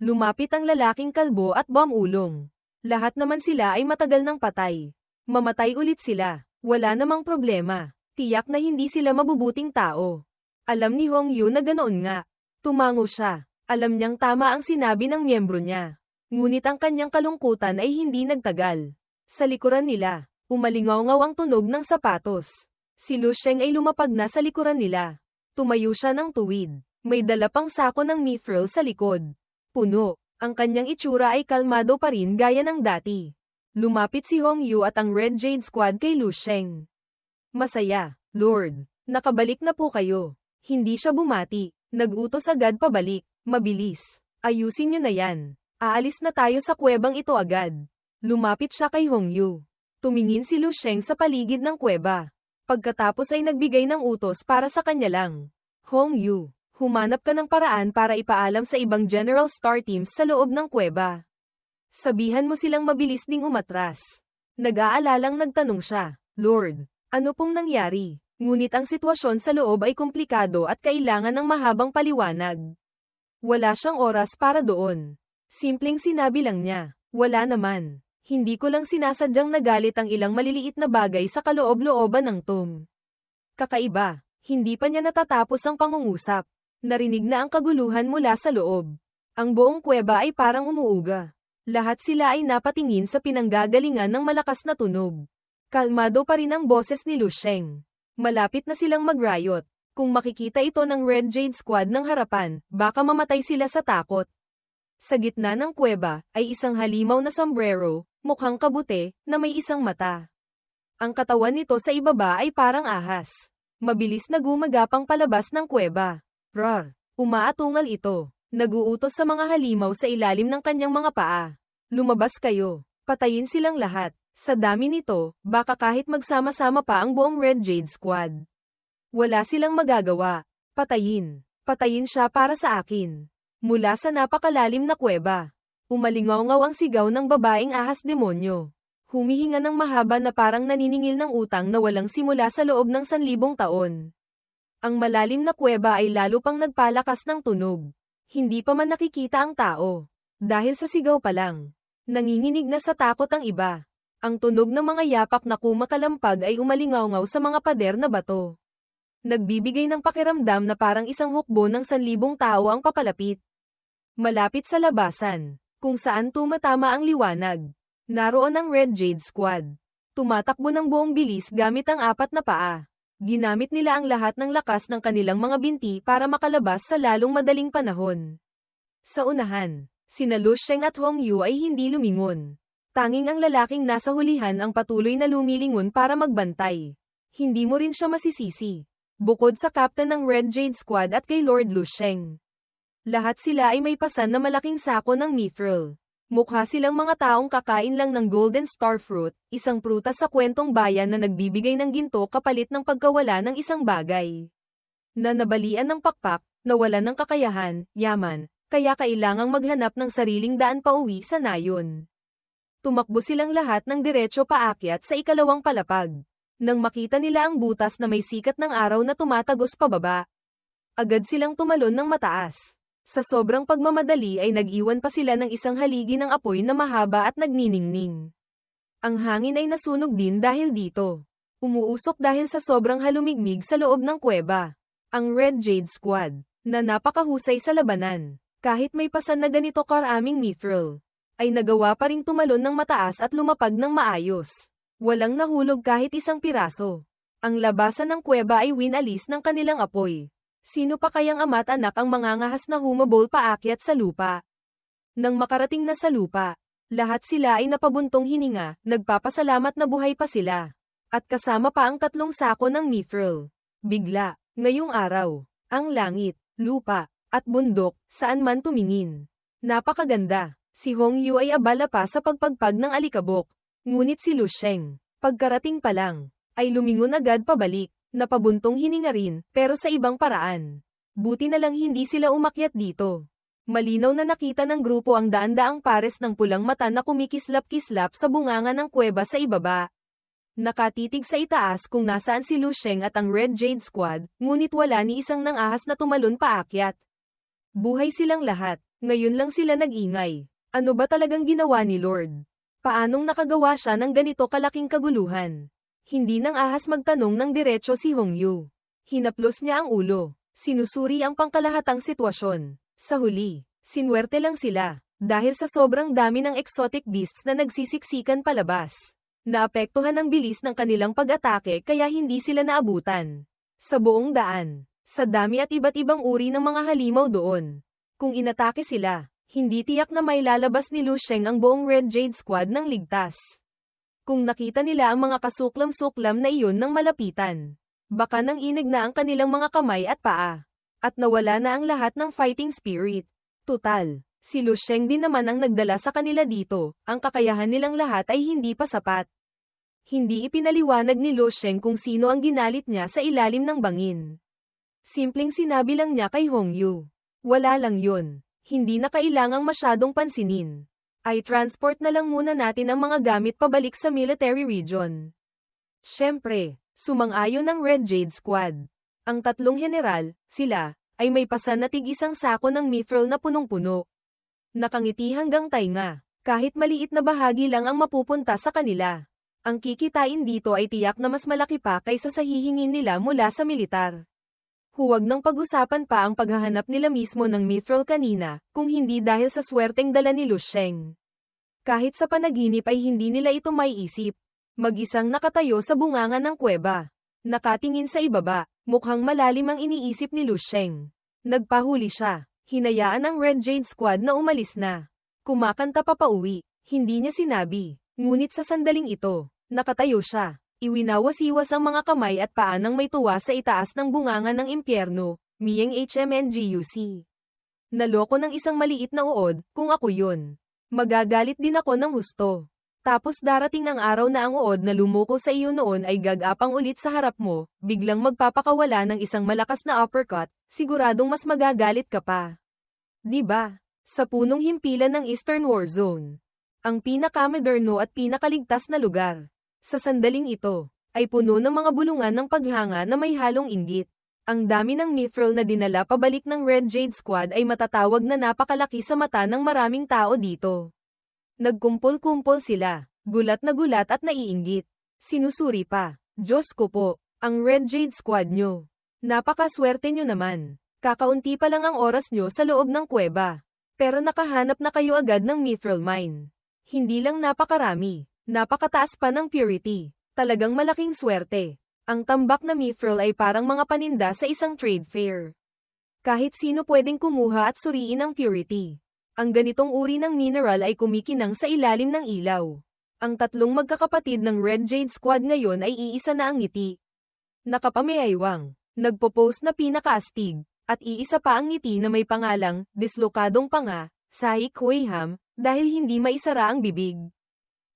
Lumapit ang lalaking kalbo at bomulong. Lahat naman sila ay matagal ng patay. Mamatay ulit sila. Wala namang problema. Tiyak na hindi sila mabubuting tao. Alam ni Hong Yu na ganoon nga. Tumango siya. Alam niyang tama ang sinabi ng miyembro niya. Ngunit ang kanyang kalungkutan ay hindi nagtagal. Sa likuran nila, umalingaw-ngaw ang tunog ng sapatos. Si Lu Sheng ay lumapag na sa likuran nila. Tumayo siya ng tuwid. May dala pang sako ng mithril sa likod. Puno. Ang kanyang itsura ay kalmado pa rin gaya ng dati. Lumapit si Hong Yu at ang Red Jade Squad kay Lu Sheng. Masaya, Lord. Nakabalik na po kayo. Hindi siya bumati. Nag-utos agad pabalik. Mabilis. Ayusin niyo na yan. Aalis na tayo sa kuwebang ito agad. Lumapit siya kay Hong Yu. Tumingin si Lu Sheng sa paligid ng kuweba. Pagkatapos ay nagbigay ng utos para sa kanya lang. Hong Yu. Humanap ka ng paraan para ipaalam sa ibang General Star Teams sa loob ng kuweba. Sabihan mo silang mabilis ding umatras. Nag-aalalang nagtanong siya, Lord, ano pong nangyari? Ngunit ang sitwasyon sa loob ay komplikado at kailangan ng mahabang paliwanag. Wala siyang oras para doon. Simpleng sinabi lang niya, wala naman. Hindi ko lang sinasadyang nagalit ang ilang maliliit na bagay sa kaloob-looban ng tomb. Kakaiba, hindi pa niya natatapos ang pangungusap. Narinig na ang kaguluhan mula sa loob. Ang buong kuweba ay parang umuuga. Lahat sila ay napatingin sa pinanggagalingan ng malakas na tunog. Kalmado pa rin ang boses ni Lu Sheng. Malapit na silang mag-riot. Kung makikita ito ng Red Jade Squad ng harapan, baka mamatay sila sa takot. Sa gitna ng kuweba, ay isang halimaw na sombrero, mukhang kabute, na may isang mata. Ang katawan nito sa ibaba ay parang ahas. Mabilis na gumagapang palabas ng kuweba. Rar. Umaatungal ito. Naguutos sa mga halimaw sa ilalim ng kanyang mga paa. Lumabas kayo. Patayin silang lahat. Sa dami nito, baka kahit magsama-sama pa ang buong Red Jade Squad. Wala silang magagawa. Patayin. Patayin siya para sa akin. Mula sa napakalalim na kuweba. Umalingaw-ngaw ang sigaw ng babaeng ahas demonyo. Humihinga ng mahaba na parang naniningil ng utang na walang simula sa loob ng 1,000 taon. Ang malalim na kuweba ay lalo pang nagpalakas ng tunog. Hindi pa man nakikita ang tao. Dahil sa sigaw pa lang, nanginginig na sa takot ang iba. Ang tunog ng mga yapak na kumakalampag ay umalingaw-ngaw sa mga pader na bato. Nagbibigay ng pakiramdam na parang isang hukbo ng 1,000 tao ang papalapit. Malapit sa labasan, kung saan tumatama ang liwanag, naroon ang Red Jade Squad. Tumatakbo ng buong bilis gamit ang 4 na paa. Ginamit nila ang lahat ng lakas ng kanilang mga binti para makalabas sa lalong madaling panahon. Sa unahan, sina Lu Sheng at Hong Yu ay hindi lumingon. Tanging ang lalaking nasa hulihan ang patuloy na lumilingon para magbantay. Hindi mo rin siya masisisi. Bukod sa captain ng Red Jade Squad at kay Lord Lu Sheng. Lahat sila ay may pasan na malaking sako ng mithril. Mukha silang mga taong kakain lang ng Golden Star Fruit, isang prutas sa kwentong bayan na nagbibigay ng ginto kapalit ng pagkawala ng isang bagay. Na nabalian ng pakpak, nawalan ng kakayahan, yaman, kaya kailangang maghanap ng sariling daan pauwi sa nayon. Tumakbo silang lahat ng diretso paakyat sa ikalawang palapag. Nang makita nila ang butas na may sikat ng araw na tumatagos pababa, agad silang tumalon ng mataas. Sa sobrang pagmamadali ay nag-iwan pa sila ng isang haligi ng apoy na mahaba at nagniningning. Ang hangin ay nasunog din dahil dito. Umuusok dahil sa sobrang halumigmig sa loob ng kuweba. Ang Red Jade Squad, na napakahusay sa labanan, kahit may pasan na ganito karaming mithril, ay nagawa pa ring tumalon ng mataas at lumapag ng maayos. Walang nahulog kahit isang piraso. Ang labasan ng kuweba ay winalis ng kanilang apoy. Sino pa kayang ama't anak ang mangangahas na humabol paakyat sa lupa? Nang makarating na sa lupa, lahat sila ay napabuntong hininga, nagpapasalamat na buhay pa sila. At kasama pa ang 3 sako ng mithril. Bigla, ngayong araw, ang langit, lupa, at bundok, saan man tumingin. Napakaganda. Si Hong Yu ay abala pa sa pagpagpag ng alikabok. Ngunit si Lu Sheng, pagkarating pa lang, ay lumingon agad pabalik. Napabuntong hininga rin, pero sa ibang paraan. Buti na lang hindi sila umakyat dito. Malinaw na nakita ng grupo ang daan-daang pares ng pulang mata na kumikislap-kislap sa bunganga ng kuweba sa ibaba. Nakatitig sa itaas kung nasaan si Lu Sheng at ang Red Jade Squad, ngunit wala ni isang nang ahas na tumalon paakyat. Buhay silang lahat, ngayon lang sila nag-ingay. Ano ba talagang ginawa ni Lord? Paanong nakagawa siya ng ganito kalaking kaguluhan? Hindi nang ahas magtanong ng diretso si Hong Yu. Hinaplos niya ang ulo. Sinusuri ang pangkalahatang sitwasyon. Sa huli, sinwerte lang sila. Dahil sa sobrang dami ng exotic beasts na nagsisiksikan palabas. Naapektuhan ang bilis ng kanilang pag-atake kaya hindi sila naabutan. Sa buong daan, sa dami at iba't ibang uri ng mga halimaw doon. Kung inatake sila, hindi tiyak na may lalabas ni Lu Sheng ang buong Red Jade Squad ng ligtas. Kung nakita nila ang mga kasuklam-suklam na iyon ng malapitan, baka nang inig na ang kanilang mga kamay at paa. At nawala na ang lahat ng fighting spirit. Tutal, si Lu Sheng din naman ang nagdala sa kanila dito, ang kakayahan nilang lahat ay hindi pa sapat. Hindi ipinaliwanag ni Lu Sheng kung sino ang ginalit niya sa ilalim ng bangin. Simpleng sinabi lang niya kay Hong Yu. Wala lang yun, hindi na kailangang masyadong pansinin. Ay transport na lang muna natin ang mga gamit pabalik sa military region. Siyempre, sumang-ayon ng Red Jade Squad. Ang 3 general, sila, ay may pasan na tig-1 sako ng mithril na punong-puno. Nakangiti hanggang tainga, kahit maliit na bahagi lang ang mapupunta sa kanila. Ang kikitain dito ay tiyak na mas malaki pa kaysa sa hihingin nila mula sa militar. Huwag nang pag-usapan pa ang paghahanap nila mismo ng mithril kanina, kung hindi dahil sa swerteng dala ni Lu Sheng. Kahit sa panaginip ay hindi nila ito maiisip. Mag-isang nakatayo sa bunganga ng kuweba. Nakatingin sa ibaba, mukhang malalim ang iniisip ni Lu Sheng. Nagpahuli siya. Hinayaan ang Red Jade Squad na umalis na. Kumakanta pa pauwi, hindi niya sinabi. Ngunit sa sandaling ito, nakatayo siya. Iwinawasiwas ang mga kamay at paa nang may tuwa sa itaas ng bunganga ng impyerno, Miyeng HMNGUC. Naloko ng isang maliit na uod, kung ako yun. Magagalit din ako ng husto. Tapos darating ang araw na ang uod na lumoko sa iyo noon ay gagapang ulit sa harap mo, biglang magpapakawala ng isang malakas na uppercut, siguradong mas magagalit ka pa. Diba? Sa punong himpilan ng Eastern War Zone. Ang pinakamoderno at pinakaligtas na lugar. Sa sandaling ito, ay puno ng mga bulungan ng paghanga na may halong inggit. Ang dami ng mithril na dinala pabalik ng Red Jade Squad ay matatawag na napakalaki sa mata ng maraming tao dito. Nagkumpol-kumpol sila, gulat at naiinggit. Sinusuri pa, Diyos ko po, ang Red Jade Squad nyo. Napakaswerte nyo naman. Kakaunti pa lang ang oras nyo sa loob ng kuweba. Pero nakahanap na kayo agad ng mithril mine. Hindi lang napakarami, napakataas pa ng purity. Talagang malaking swerte. Ang tambak na mithril ay parang mga paninda sa isang trade fair. Kahit sino pwedeng kumuha at suriin ang purity. Ang ganitong uri ng mineral ay kumikinang sa ilalim ng ilaw. Ang tatlong magkakapatid ng Red Jade Squad ngayon ay iisa na ang ngiti. Nakapameaywang, nagpo-post na pinakaastig, at iisa pa ang ngiti na may pangalang, dislokadong panga, Sai Kuiham, dahil hindi maisara ang bibig.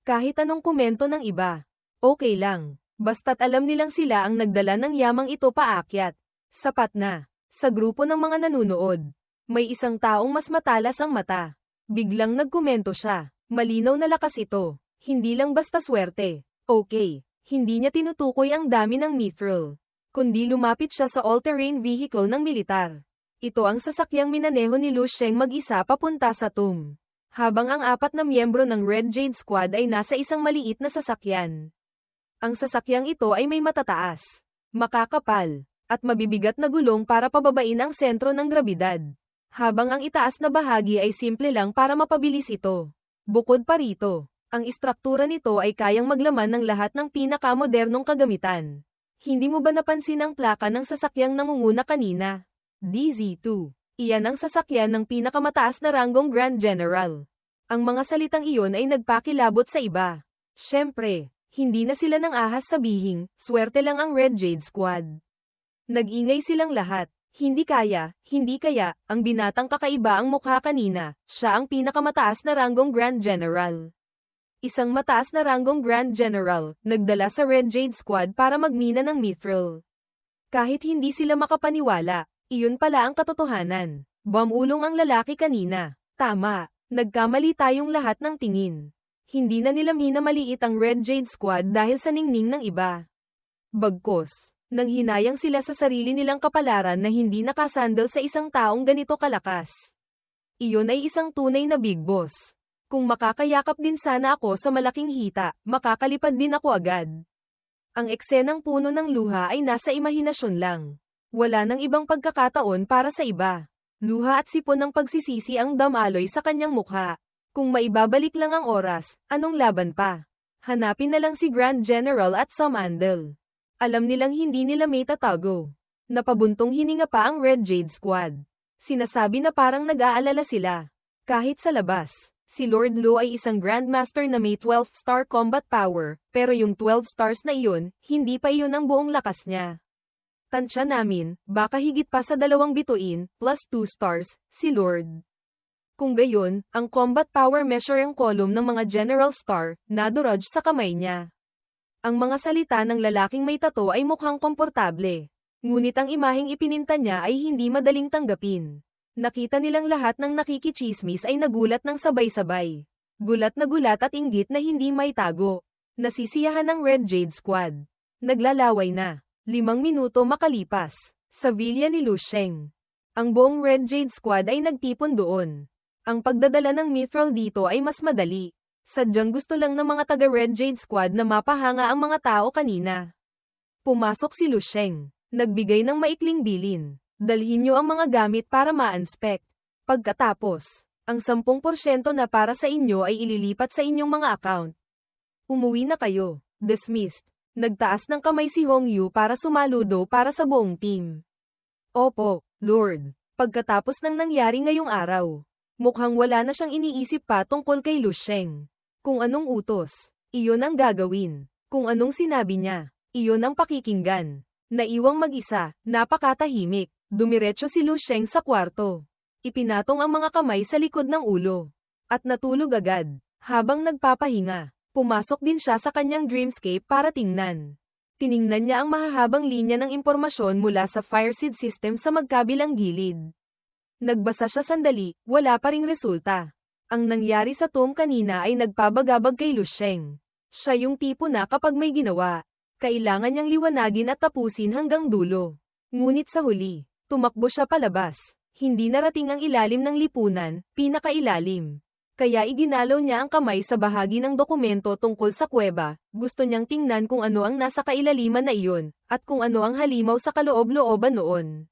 Kahit anong komento ng iba, okay lang. Basta't alam nilang sila ang nagdala ng yamang ito paakyat. Sapat na. Sa grupo ng mga nanunood, may isang taong mas matalas ang mata. Biglang nagkomento siya. Malinaw na lakas ito. Hindi lang basta swerte. Okay. Hindi niya tinutukoy ang dami ng mithril. Kundi lumapit siya sa all-terrain vehicle ng militar. Ito ang sasakyang minaneho ni Lu Sheng mag-isa papunta sa tomb. Habang ang 4 na miyembro ng Red Jade Squad ay nasa isang maliit na sasakyan. Ang sasakyang ito ay may matataas, makakapal, at mabibigat na gulong para pababain ang sentro ng grabidad. Habang ang itaas na bahagi ay simple lang para mapabilis ito. Bukod pa rito, ang istruktura nito ay kayang maglaman ng lahat ng pinakamodernong kagamitan. Hindi mo ba napansin ang plaka ng sasakyang nangunguna kanina? DZ2. Iyan ang sasakyan ng pinakamataas na ranggong Grand General. Ang mga salitang iyon ay nagpakilabot sa iba. Siyempre, hindi na sila nang ahas sabihing, swerte lang ang Red Jade Squad. Nag-ingay silang lahat. Hindi kaya, ang binatang kakaiba ang mukha kanina, siya ang pinakamataas na ranggong Grand General. Isang mataas na ranggong Grand General, nagdala sa Red Jade Squad para magmina ng mithril. Kahit hindi sila makapaniwala, iyon pala ang katotohanan. Bumulong ang lalaki kanina. Tama, nagkamali tayong lahat ng tingin. Hindi na nila minamaliit ang Red Jade Squad dahil sa ningning ng iba. Bagkus, nanghinayang sila sa sarili nilang kapalaran na hindi nakasandal sa isang taong ganito kalakas. Iyon ay isang tunay na big boss. Kung makakayakap din sana ako sa malaking hita, makakalipad din ako agad. Ang eksenang puno ng luha ay nasa imahinasyon lang. Wala nang ibang pagkakataon para sa iba. Luha at sipon ng pagsisisi ang damaloy sa kanyang mukha. Kung maibabalik lang ang oras, anong laban pa? Hanapin na lang si Grand General at Samandal. Alam nilang hindi nila may tatago. Napabuntong hininga pa ang Red Jade Squad. Sinasabi na parang nag-aalala sila. Kahit sa labas, si Lord Lu ay isang Grandmaster na may 12-star combat power, pero yung 12 stars na iyon, hindi pa iyon ang buong lakas niya. Tansya namin, baka higit pa sa 2 bituin, plus 2 stars, si Lord. Kung gayon, ang combat power measuring column ng mga General Star, naduraj sa kamay niya. Ang mga salita ng lalaking may tato ay mukhang komportable. Ngunit ang imaheng ipininta niya ay hindi madaling tanggapin. Nakita nilang lahat ng nakikichismis ay nagulat ng sabay-sabay. Gulat at inggit na hindi maitago. Nasisiyahan ng Red Jade Squad. Naglalaway na. 5 minuto makalipas. Sa villa ni Lu Sheng. Ang buong Red Jade Squad ay nagtipon doon. Ang pagdadala ng mithril dito ay mas madali. Sadyang gusto lang ng mga taga Red Jade Squad na mapahanga ang mga tao kanina. Pumasok si Lu Sheng. Nagbigay ng maikling bilin. Dalhin niyo ang mga gamit para ma-inspect. Pagkatapos, ang 10% na para sa inyo ay ililipat sa inyong mga account. Umuwi na kayo. Dismissed. Nagtaas ng kamay si Hong Yu para sumaludo para sa buong team. Opo, Lord. Pagkatapos ng nangyari ngayong araw, mukhang wala na siyang iniisip pa tungkol kay Lu Sheng. Kung anong utos, iyon ang gagawin. Kung anong sinabi niya, iyon ang pakikinggan. Naiwang mag-isa, napakatahimik. Dumiretso si Lu Sheng sa kwarto. Ipinatong ang mga kamay sa likod ng ulo. At natulog agad. Habang nagpapahinga, pumasok din siya sa kanyang dreamscape para tingnan. Tiningnan niya ang mahahabang linya ng impormasyon mula sa Fireseed system sa magkabilang gilid. Nagbasa siya sandali, wala pa ring resulta. Ang nangyari sa tomb kanina ay nagpabagabag kay Lu Sheng. Siya yung tipo na kapag may ginawa, kailangan niyang liwanagin at tapusin hanggang dulo. Ngunit sa huli, tumakbo siya palabas. Hindi narating ang ilalim ng lipunan, pinakailalim. Kaya iginalaw niya ang kamay sa bahagi ng dokumento tungkol sa kuweba, gusto niyang tingnan kung ano ang nasa kailaliman na iyon, at kung ano ang halimaw sa kaloob-looban noon.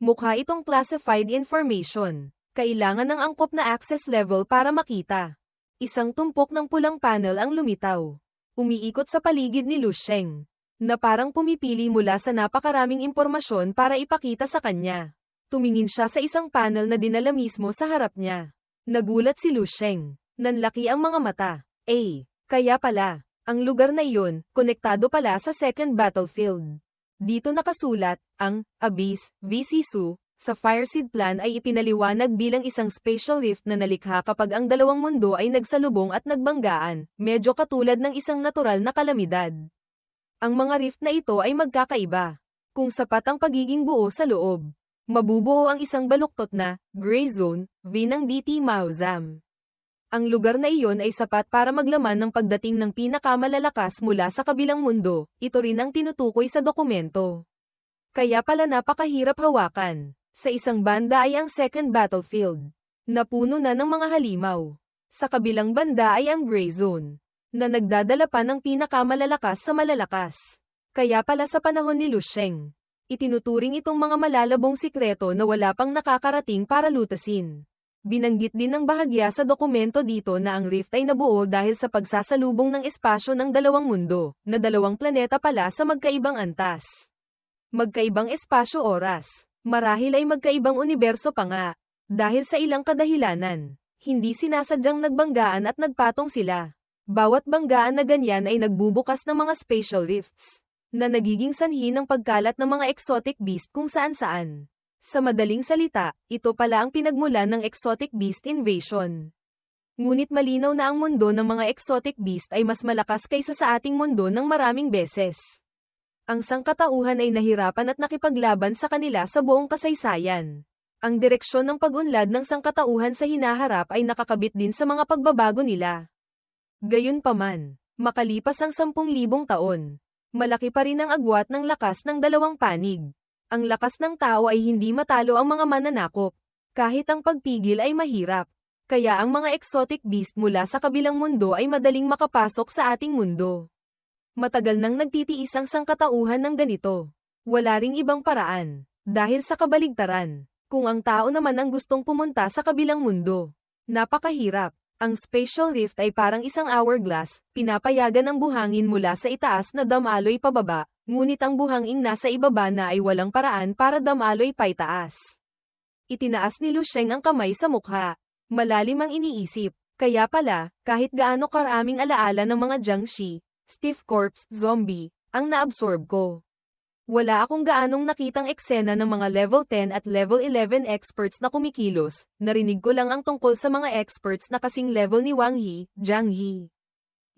Mukha itong classified information. Kailangan ng angkop na access level para makita. Isang tumpok ng pulang panel ang lumitaw. Umiikot sa paligid ni Lu Sheng, na parang pumipili mula sa napakaraming impormasyon para ipakita sa kanya. Tumingin siya sa isang panel na dinala mismo sa harap niya. Nagulat si Lu Sheng. Nanlaki ang mga mata. Kaya pala, ang lugar na iyon, konektado pala sa second battlefield. Dito nakasulat, ang Abyss, VC-Su, sa Fireseed Plan ay ipinaliwanag bilang isang spatial rift na nalikha kapag ang dalawang mundo ay nagsalubong at nagbanggaan, medyo katulad ng isang natural na kalamidad. Ang mga rift na ito ay magkakaiba. Kung sapat ang pagiging buo sa loob, mabubuo ang isang baluktot na gray zone, V ng DT Maozam. Ang lugar na iyon ay sapat para maglaman ng pagdating ng pinakamalalakas mula sa kabilang mundo, ito rin ang tinutukoy sa dokumento. Kaya pala napakahirap hawakan. Sa isang banda ay ang second battlefield, na puno na ng mga halimaw. Sa kabilang banda ay ang gray zone, na nagdadala pa ng pinakamalalakas sa malalakas. Kaya pala sa panahon ni Lu Sheng, itinuturing itong mga malalabong sikreto na wala pang nakakarating para lutasin. Binanggit din ng bahagya sa dokumento dito na ang rift ay nabuo dahil sa pagsasalubong ng espasyo ng dalawang mundo, na dalawang planeta pala sa magkaibang antas. Magkaibang espasyo-oras. Marahil ay magkaibang universo pa nga. Dahil sa ilang kadahilanan, hindi sinasadyang nagbanggaan at nagpatong sila. Bawat banggaan na ganyan ay nagbubukas ng mga spatial rifts, na nagiging sanhi ng pagkalat ng mga exotic beast kung saan-saan. Sa madaling salita, ito pala ang pinagmulan ng exotic beast invasion. Ngunit malinaw na ang mundo ng mga exotic beast ay mas malakas kaysa sa ating mundo ng maraming beses. Ang sangkatauhan ay nahirapan at nakipaglaban sa kanila sa buong kasaysayan. Ang direksyon ng pag-unlad ng sangkatauhan sa hinaharap ay nakakabit din sa mga pagbabago nila. Gayunpaman, makalipas ang 10,000 taon, malaki pa rin ang agwat ng lakas ng dalawang panig. Ang lakas ng tao ay hindi matalo ang mga mananakop, kahit ang pagpigil ay mahirap. Kaya ang mga exotic beast mula sa kabilang mundo ay madaling makapasok sa ating mundo. Matagal nang nagtitiis ang sangkatauhan ng ganito. Wala ring ibang paraan. Dahil sa kabaligtaran, kung ang tao naman ang gustong pumunta sa kabilang mundo, napakahirap. Ang spatial rift ay parang isang hourglass, pinapayagan ang buhangin mula sa itaas na damaloy pababa, ngunit ang buhangin nasa ibaba na ay walang paraan para damaloy paitaas. Itinaas ni Lu Sheng ang kamay sa mukha. Malalim ang iniisip. Kaya pala, kahit gaano karaming alaala ng mga Jiangshi, stiff corpse, zombie, ang naabsorb ko. Wala akong gaanong nakitang eksena ng mga level 10 at level 11 experts na kumikilos, narinig ko lang ang tungkol sa mga experts na kasing level ni Wang He, Jiang He.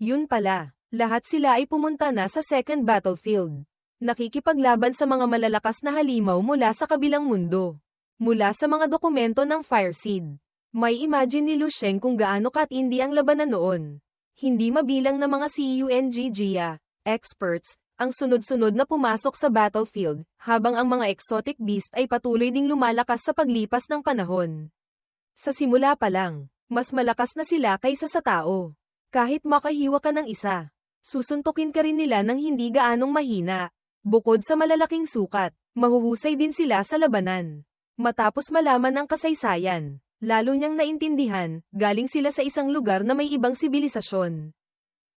Yun pala, lahat sila ay pumunta na sa second battlefield. Nakikipaglaban sa mga malalakas na halimaw mula sa kabilang mundo. Mula sa mga dokumento ng Fireseed, may imagine ni Lu Sheng kung gaano katindi ang labanan noon. Hindi mabilang na mga CUNG-GIA experts, ang sunod-sunod na pumasok sa battlefield, habang ang mga exotic beast ay patuloy ding lumalakas sa paglipas ng panahon. Sa simula pa lang, mas malakas na sila kaysa sa tao. Kahit makahiwa ka ng isa, susuntukin ka rin nila ng hindi gaanong mahina. Bukod sa malalaking sukat, mahuhusay din sila sa labanan. Matapos malaman ang kasaysayan, lalo niyang naintindihan, galing sila sa isang lugar na may ibang sibilisasyon.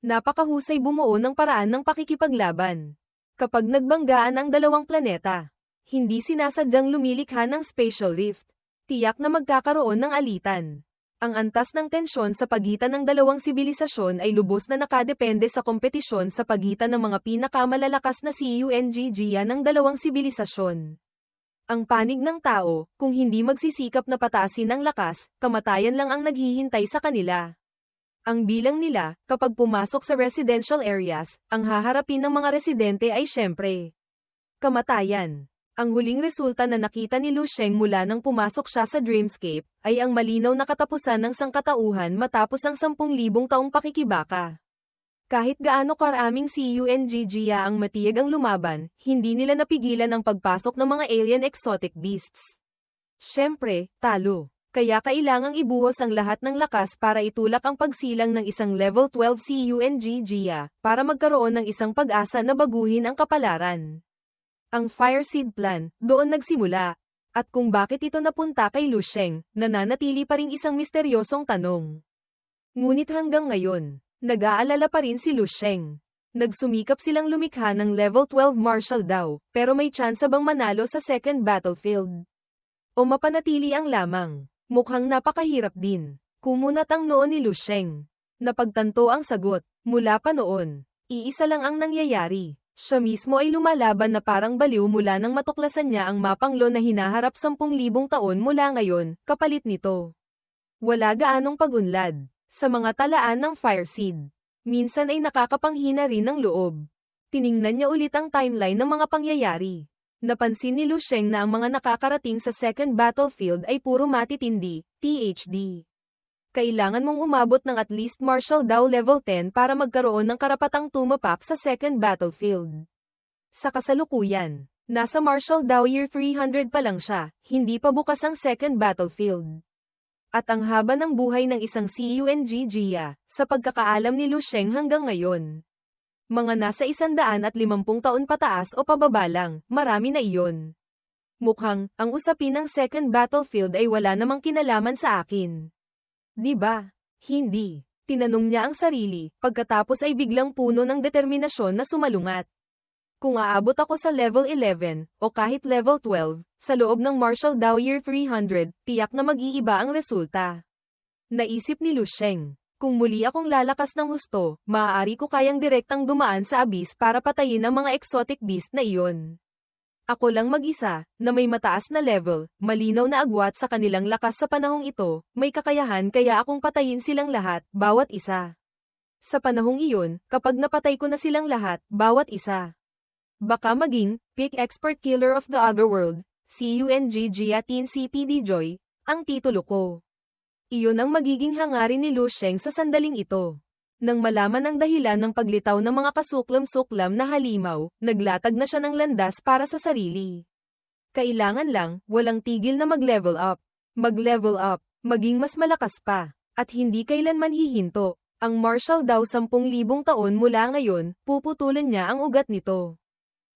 Napakahusay bumuo ng paraan ng pakikipaglaban. Kapag nagbanggaan ang dalawang planeta, hindi sinasadyang lumilikha ng spatial rift. Tiyak na magkakaroon ng alitan. Ang antas ng tensyon sa pagitan ng dalawang sibilisasyon ay lubos na nakadepende sa kompetisyon sa pagitan ng mga pinakamalalakas na CUNG-GIA ng dalawang sibilisasyon. Ang panig ng tao, kung hindi magsisikap na pataasin ang lakas, kamatayan lang ang naghihintay sa kanila. Ang bilang nila, kapag pumasok sa residential areas, ang haharapin ng mga residente ay syempre kamatayan. Ang huling resulta na nakita ni Lu Sheng mula nang pumasok siya sa Dreamscape, ay ang malinaw na katapusan ng sangkatauhan matapos ang 10,000 taong pakikibaka. Kahit gaano karaming CUNGGA ang matiyag ang lumaban, hindi nila napigilan ang pagpasok ng mga alien exotic beasts. Siyempre, talo. Kaya kailangang ibuhos ang lahat ng lakas para itulak ang pagsilang ng isang level 12 CUNGGA, para magkaroon ng isang pag-asa na baguhin ang kapalaran. Ang Fire Seed Plan, doon nagsimula. At kung bakit ito napunta kay Lu Sheng, nananatili pa ring isang misteryosong tanong. Ngunit hanggang ngayon, nag-aalala pa rin si Lu Sheng. Nagsumikap silang lumikha ng level 12 martial daw, pero may tsansa bang manalo sa second battlefield? O mapanatili ang lamang? Mukhang napakahirap din. Kumunat ang noo ni Lu Sheng. Napagtanto ang sagot, mula pa noon, iisa lang ang nangyayari. Siya mismo ay lumalaban na parang baliw mula nang matuklasan niya ang mapanglo na hinaharap 10,000 taon mula ngayon, kapalit nito. Wala gaanong pag-unlad sa mga talaan ng Fire Seed. Minsan ay nakakapanghina rin ng loob. Tiningnan niya ulit ang timeline ng mga pangyayari. Napansin ni Lu Sheng na ang mga nakakarating sa second battlefield ay puro matitindi, THD. Kailangan mong umabot ng at least Martial Dao level 10 para magkaroon ng karapatang tumapak sa second battlefield. Sa kasalukuyan, nasa Martial Dao year 300 pa lang siya, hindi pa bukas ang second battlefield. At ang haba ng buhay ng isang CUNGGA, sa pagkakaalam ni Lu Sheng hanggang ngayon. Mga nasa 150 taon pataas o pababa lang, marami na iyon. Mukhang, ang usapin ng second battlefield ay wala namang kinalaman sa akin. Di ba? Hindi. Tinanong niya ang sarili, pagkatapos ay biglang puno ng determinasyon na sumalungat. Kung aabot ako sa level 11, o kahit level 12, sa loob ng Martial Dao Year 300, tiyak na mag-iiba ang resulta. Naisip ni Lu Sheng, kung muli akong lalakas ng husto, maaari ko kayang direktang dumaan sa abyss para patayin ang mga exotic beast na iyon. Ako lang mag-isa, na may mataas na level, malinaw na agwat sa kanilang lakas sa panahong ito, may kakayahan kaya akong patayin silang lahat, bawat isa. Sa panahong iyon, kapag napatay ko na silang lahat, bawat isa. Baka maging, Peak Expert Killer of the Otherworld, CUNGGA Teen CPD Joy, ang titulo ko. Iyon ang magiging hangarin ni Lu Sheng sa sandaling ito. Nang malaman ang dahilan ng paglitaw ng mga kasuklam-suklam na halimaw, naglatag na siya ng landas para sa sarili. Kailangan lang, walang tigil na mag-level up. Mag-level up, maging mas malakas pa, at hindi kailanman hihinto. Ang Martial Dao 10,000 taon mula ngayon, puputulan niya ang ugat nito.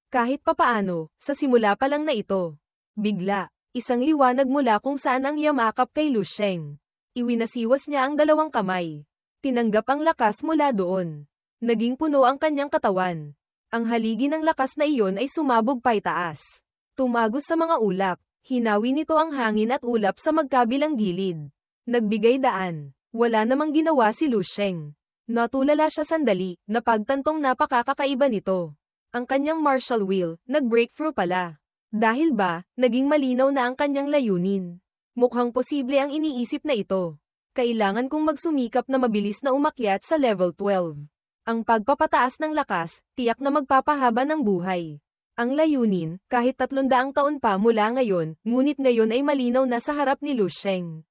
Kahit papaano, sa simula pa lang na ito. Bigla, isang liwanag mula kung saan ang yamakap kay Lu Sheng. Iwinasiwas niya ang dalawang kamay. Tinanggap ang lakas mula doon. Naging puno ang kanyang katawan. Ang haligi ng lakas na iyon ay sumabog paitaas. Tumagos sa mga ulap. Hinawi nito ang hangin at ulap sa magkabilang gilid. Nagbigay daan. Wala namang ginawa si Lu Sheng. Natulala siya sandali, napagtantong napakakakaiba nito. Ang kanyang martial will, nag-breakthrough pala. Dahil ba, naging malinaw na ang kanyang layunin. Mukhang posible ang iniisip na ito. Kailangan kong magsumikap na mabilis na umakyat sa level 12. Ang pagpapataas ng lakas, tiyak na magpapahaba ng buhay. Ang layunin, kahit 300 taon pa mula ngayon, ngunit ngayon ay malinaw na sa harap ni Lu Sheng.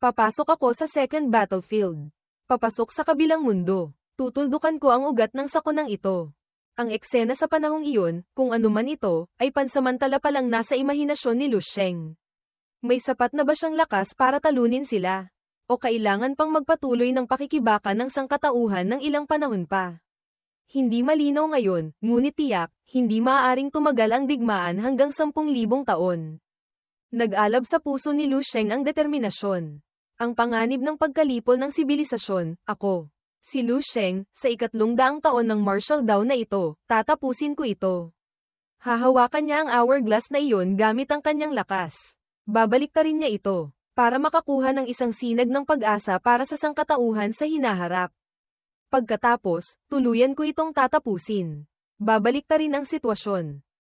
Papasok ako sa second battlefield. Papasok sa kabilang mundo. Tutuldukan ko ang ugat ng sakunang ito. Ang eksena sa panahong iyon, kung ano man ito, ay pansamantala palang nasa imahinasyon ni Lu Sheng. May sapat na ba siyang lakas para talunin sila? O kailangan pang magpatuloy ng pakikibaka ng sangkatauhan ng ilang panahon pa? Hindi malinaw ngayon, ngunit tiyak, hindi maaaring tumagal ang digmaan hanggang 10,000 taon. Nag-alab sa puso ni Lu Sheng ang determinasyon. Ang panganib ng pagkalipol ng sibilisasyon, ako. Si Lu Sheng, sa 300 taon ng Martial Dao na ito, tatapusin ko ito. Hahawakan niya ang hourglass na iyon gamit ang kanyang lakas. Babaliktarin niya ito, para makakuha ng isang sinag ng pag-asa para sa sangkatauhan sa hinaharap. Pagkatapos, tuluyan ko itong tatapusin. Babaliktarin ang sitwasyon.